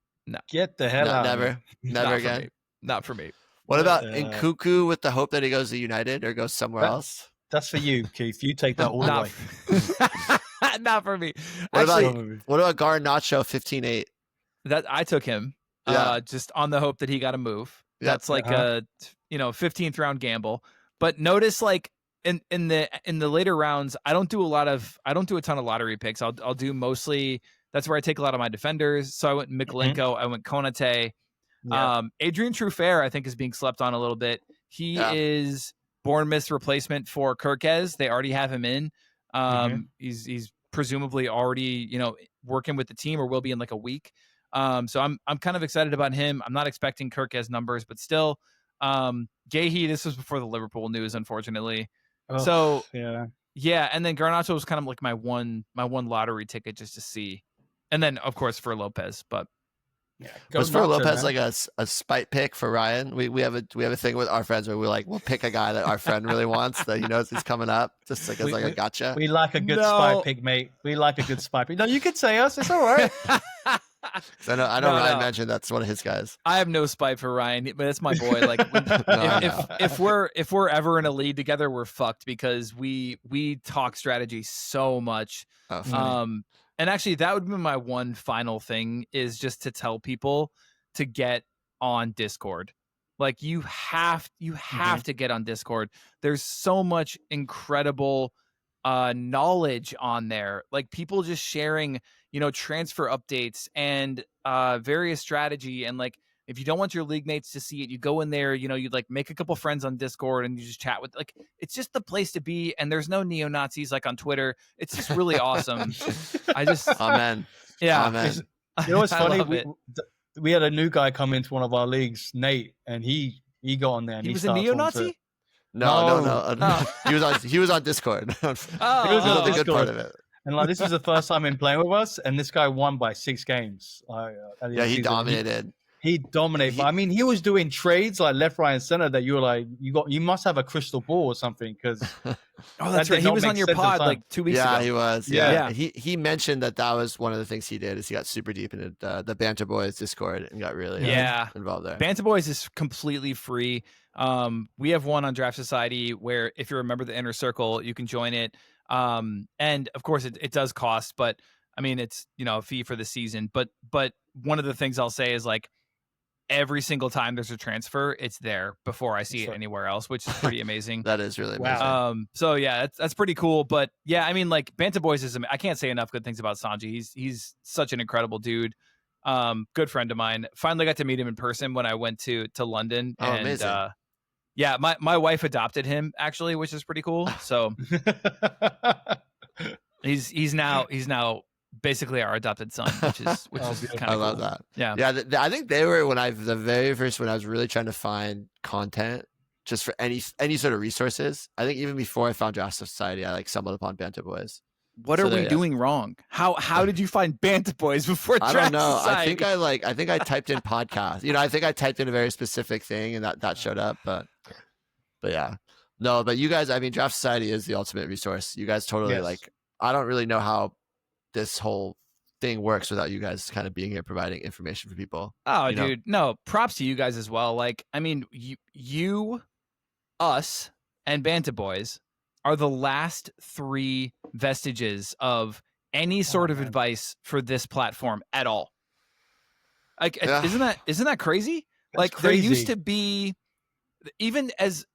Get the hell out. Never Not for again. me. Not for me. What about Nkuku with the hope that he goes to United or goes somewhere else? That's for you, Keith. You take that all the way. Not for me. What about Garnacho 15-8? That I took him just on the hope that he got a move. That's like a 15th round gamble. But notice like in the later rounds, I don't do a ton of lottery picks. I'll do mostly, that's where I take a lot of my defenders. So I went Mikolenko, I went Konate. Yeah. Adrian Truffert, I think, is being slept on a little bit. He is Bournemouth's replacement for Gyökeres. They already have him in. He's presumably already, working with the team or will be in like a week. So I'm kind of excited about him. I'm not expecting Gyökeres numbers, but still, Gahey, this was before the Liverpool news, unfortunately. And then Garnacho was kind of like my one lottery ticket just to see. And then of course for Lopez, but was for Lopez like a spite pick for Ryan? We have a thing with our friends where we'll pick a guy that our friend really wants that he's coming up, just like as a gotcha. We like a good spite pick, mate. We like a good spite pick. No, you can say us. It's all right. So I know Ryan mentioned that's one of his guys. I have no spite for Ryan, but it's my boy. Like if we're ever in a lead together, we're fucked because we talk strategy so much. And actually, that would be my one final thing is just to tell people to get on Discord. Like you have to get on Discord. There's so much incredible knowledge on there. Like people just sharing, transfer updates and various strategy. And like if you don't want your league mates to see it, you go in there, you'd like make a couple friends on Discord and you just chat with it's just the place to be. And there's no neo-Nazis like on Twitter. It's just really awesome. Amen. Yeah. Amen. You know what's funny? We had a new guy come into one of our leagues, Nate, and he got on there. And he was a neo-Nazi? No. He was on Discord. He was on the good part of it. And this is the first time in playing with us, and this guy won by 6 games. He dominated. He dominated. But I mean, he was doing trades like left, right, and center that you were like, you must have a crystal ball or something because. That's right. He was on your pod like 2 weeks ago. Yeah, he was. Yeah. He mentioned that was one of the things he did is he got super deep into the Banter Boys Discord and got really involved there. Banter Boys is completely free. We have one on Draft Society where if you're a member of the Inner Circle, you can join it. And of course it does cost, but I mean, it's, a fee for the season, but one of the things I'll say is like every single time there's a transfer, it's there before I see it anywhere else, which is pretty amazing. That is really amazing. Wow. So yeah, that's pretty cool. But yeah, I mean, like Banter Boys I can't say enough good things about Sanji. He's such an incredible dude. Good friend of mine. Finally got to meet him in person when I went to London. Oh, and, amazing. Yeah, my wife adopted him actually, which is pretty cool. So he's now basically our adopted son, which is kind of cool. I love that. Yeah. I think they were when I was really trying to find content just for any sort of resources. I think even before I found Draft Society, I stumbled upon Banter Boys. What are we doing wrong? How did you find Banter Boys before Draft I don't know. Society? I think I typed in podcast. I think I typed in a very specific thing and that showed up. But yeah. No, but you guys, I mean, Draft Society is the ultimate resource. You guys totally I don't really know how this whole thing works without you guys kind of being here providing information for people. Oh, dude. No, props to you guys as well. Like, I mean, you, us, and Banter Boys are the last 3 vestiges of any sort of advice for this platform at all. Like, isn't that crazy? That's crazy. There used to be, even as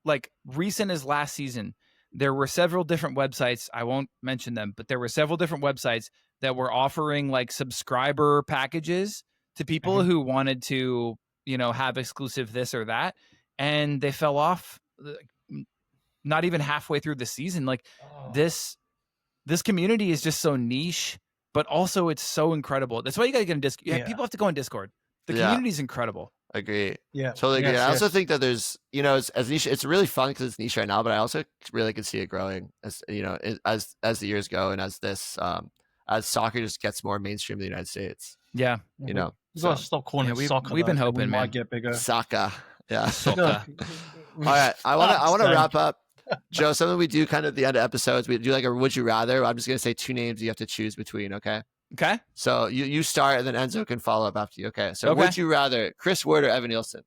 like recent as last season, there were several different websites. I won't mention them, but there were several different websites that were offering like subscriber packages to people who wanted to, have exclusive this or that. And they fell off not even halfway through the season. Like this community is just so niche, but also it's so incredible. That's why you got to get in Discord. People have to go on Discord. The community is incredible. Agree. Yeah. Totally agree. I also think that there's, as niche, it's really fun because it's niche right now, but I also really can see it growing as the years go and as this, as soccer just gets more mainstream in the United States. Yeah. You gotta stop calling it soccer. We've been hoping, man. Might get bigger. Soccer. Yeah. Soccer. All right. I want to wrap up. Joe, something we do kind of at the end of episodes, we do like a would you rather. I'm just going to say 2 names you have to choose between. Okay. Okay. So you start, and then Enzo can follow up after you. Okay. So would you rather Chris Wood or Evan Nielsen?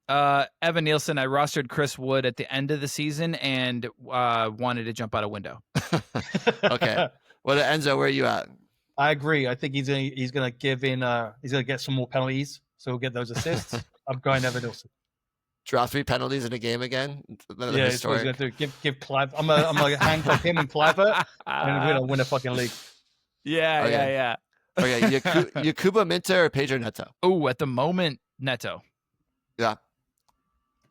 Evan Nielsen. I rostered Chris Wood at the end of the season and wanted to jump out a window. Okay. Well, Enzo, where are you at? I agree. I think he's gonna give in. He's gonna get some more penalties, so he'll get those assists. I'm going Evan Nielsen. Draw 3 penalties in a game again. Yeah, that's what he's gonna do. Give Clive. I'm gonna handcuff him and Clivert, and we're gonna win a fucking league. Yeah. Okay, Yakuba Minta or Pedro Neto? Oh, at the moment, Neto. Yeah.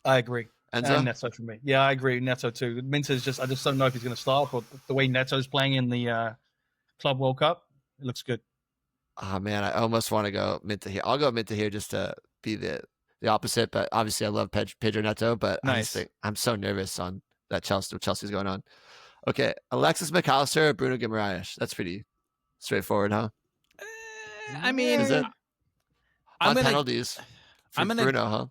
I agree. Enzo? And Neto for me. Yeah, I agree. Neto too. Minta's I just don't know if he's going to start, but the way Neto's playing in the Club World Cup, it looks good. Oh, man, I almost want to go Minta here. I'll go Minta here just to be the opposite, but obviously I love Pedro Neto, but nice. I'm so nervous on that Chelsea's going on. Okay, Alexis McAllister or Bruno Guimaraes? That's pretty straightforward, huh? I mean, is it? On penalties for Bruno, huh?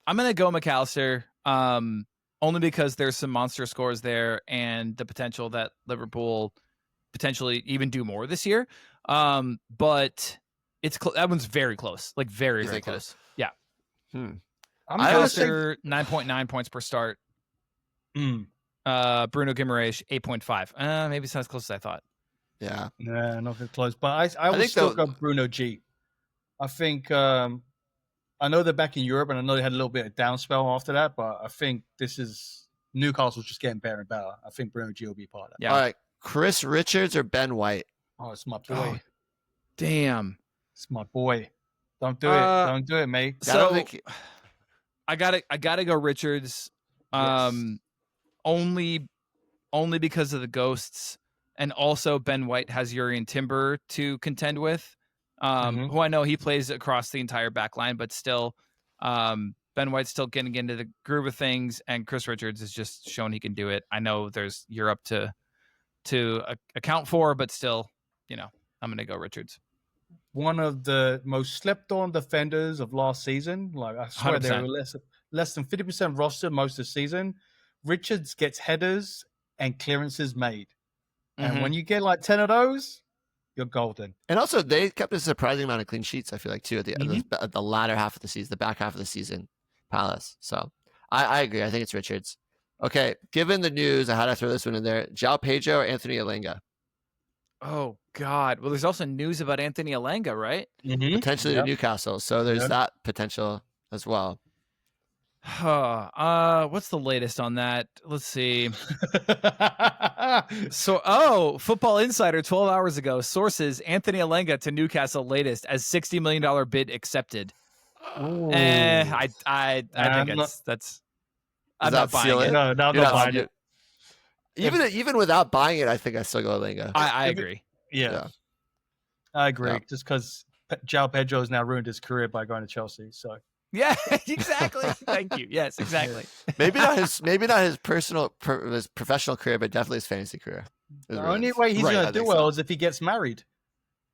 I'm going to go McAllister, only because there's some monster scores there and the potential that Liverpool potentially even do more this year. But that one's very close, like very, very close. Yeah. McAllister, 9.9 points per start. Bruno Guimaraes, 8.5. Maybe it's not as close as I thought. Yeah. Nah, not as close. But I would still go Bruno G. I think... I know they're back in Europe, and I know they had a little bit of down spell after that, but I think Newcastle's just getting better and better. I think Bruno G will be part of that. Yeah. All right, Chris Richards or Ben White? Oh, it's my boy. Oh, damn. It's my boy. Don't do it. Don't do it, mate. So I gotta go Richards. Yes. Only because of the ghosts, and also Ben White has Urian Timber to contend with. Who I know he plays across the entire back line, but still, Ben White's still getting into the groove of things, and Chris Richards has just shown he can do it. I know there's Europe to account for, but still, I'm going to go Richards. One of the most slept-on defenders of last season. Like I swear 100%. they were less than 50% roster most of the season. Richards gets headers and clearances made, and when you get like 10 of those, you're golden. And also, they kept a surprising amount of clean sheets, I feel like, too, at the latter half of the season, the back half of the season, Palace. So I agree. I think it's Richards. Okay, given the news, I had to throw this one in there. João Pedro or Anthony Elanga? Oh, God. Well, there's also news about Anthony Elanga, right? Potentially to Newcastle. So there's that potential as well. What's the latest on that? Let's see. So, Football Insider 12 hours ago, sources Anthony Elanga to Newcastle latest as $60 million bid accepted. I think that's I'm not buying it. No, not buying it. Even without buying it, I think I still go Elanga. I agree. Yeah. I agree. Yeah. Just because João Pedro has now ruined his career by going to Chelsea. So yeah, exactly. Thank you. Yes, exactly. Maybe not his professional career, but definitely his fantasy career. The only way he's going to do well is if he gets married.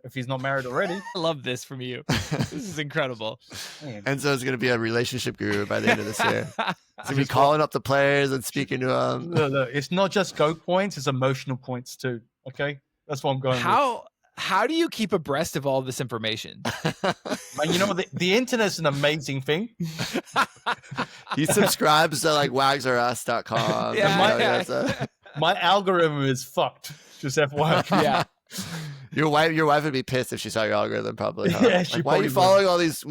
If he's not married already. I love this from you. This is incredible. Enzo's going to be a relationship guru by the end of this year. He's going to be calling up the players and speaking to them. Look, it's not just go points, it's emotional points too. Okay? That's what I'm going with. How do you keep abreast of all this information? Man, you know, the internet's an amazing thing. He subscribes to like wagsorus.com. My algorithm is fucked. Just FYI. Yeah. Your wife would be pissed if she saw your algorithm, probably. Huh? Yeah, she why are you following all these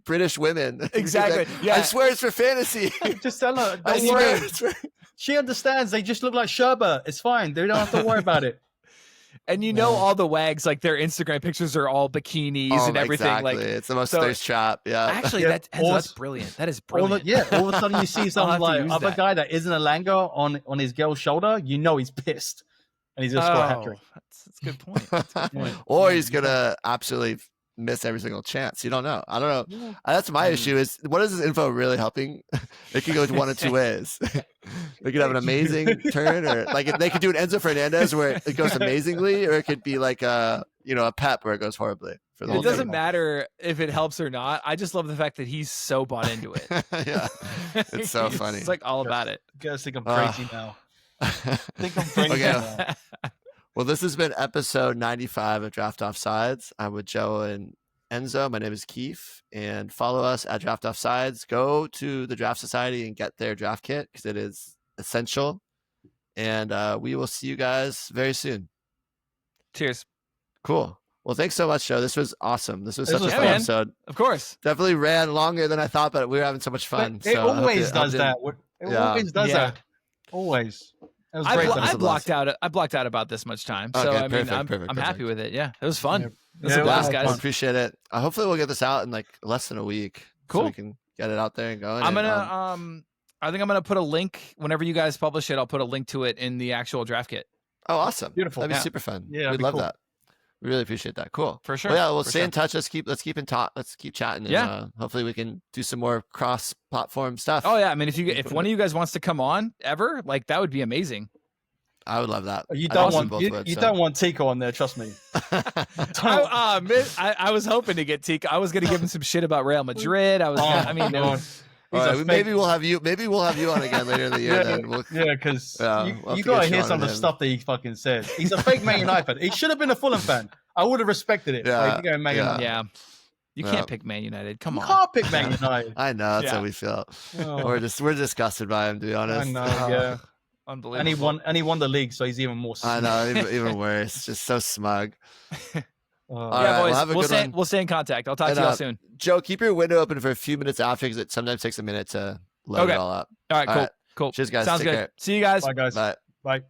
British women? Exactly. Like, yeah. I swear it's for fantasy. Just tell her. I swear. She understands. They just look like sherbet. It's fine. They don't have to worry about it. And all the wags, like their Instagram pictures are all bikinis and everything. Exactly. Like it's the most thirst trap. Yeah. Actually, that's brilliant. That is brilliant. All of a sudden you see some like other guy that isn't a Elanga on his girl's shoulder. You know he's pissed, and he's just scored a hat trick. That's a good point. That's a good point. Or he's gonna absolutely miss every single chance. You don't know. I don't know. Yeah. That's my issue. Is what is this info really helping? It could go one of two ways. They could have an amazing turn, or like they could do an Enzo Fernandez where it goes amazingly, or it could be like a Pep where it goes horribly. For the it doesn't matter if it helps or not. I just love the fact that he's so bought into it. Yeah, it's so funny. It's like all about it. You guys think I'm crazy now. I think I'm crazy now. Well, this has been episode 95 of Draft Offsides. I'm with Joe and Enzo. My name is Keefe, and follow us at Draft Offsides. Go to the Draft Society and get their draft kit because it is essential. And we will see you guys very soon. Cheers. Cool. Well, thanks so much, Joe. This was awesome. This was such a fun man. episode. Of course. Definitely ran longer than I thought, but we were having so much fun. It so always does that. It always does that. Always. It was great. I blocked out about this much time, so Okay, I mean, perfect. I'm happy with it. Yeah, it was fun. Yeah. It was a Yeah, blast, well, guys. I appreciate it. Hopefully, we'll get this out in like less than a week. Cool. So we can get it out there and going. I'm gonna I think I'm gonna put a link whenever you guys publish it. I'll put a link to it in the actual draft kit. Oh, awesome! Beautiful. That'd be Yeah. super fun. Yeah, we'd that'd be love cool. that. We really appreciate that. Cool. For sure. Well, yeah, we'll For stay sure. in touch. Let's keep in talk. Let's keep chatting. And, Yeah. hopefully, we can do some more cross-platform stuff. Oh yeah, I mean, if one of you guys wants to come on ever, like that would be amazing. I would love that. You I don't also want both you, would, you so. don't want Tico on there, trust me. I was hoping to get Tika. I was gonna give him some shit about Real Madrid. I was. I mean, there was- All right, maybe we'll have you. Maybe we'll have you on again later in the year. Then we'll, because Yeah, you, we'll have you to gotta get you hear on some of with the him. stuff that he fucking says. He's a fake Man United fan. He should have been a Fulham fan. I would have respected it. Yeah, Like, you go Man yeah. United. yeah. You Yeah. can't pick Man United. Come You on. can't pick Man United. I know that's Yeah. how we feel. Oh, We're disgusted by him, to be honest. I know, yeah. Unbelievable. And he won the league, so he's even more. I know, even worse. Just so smug. Oh. All Yeah, right, boys. well, have a We'll good stay. one. We'll stay in contact. I'll talk And, to y'all soon. Joe, keep your window open for a few minutes after because it sometimes takes a minute to load Okay. it all up. All right. all Cool. right. Cool. Cheers, guys. Sounds Take good. care. See you guys. Bye, guys. Bye. Bye.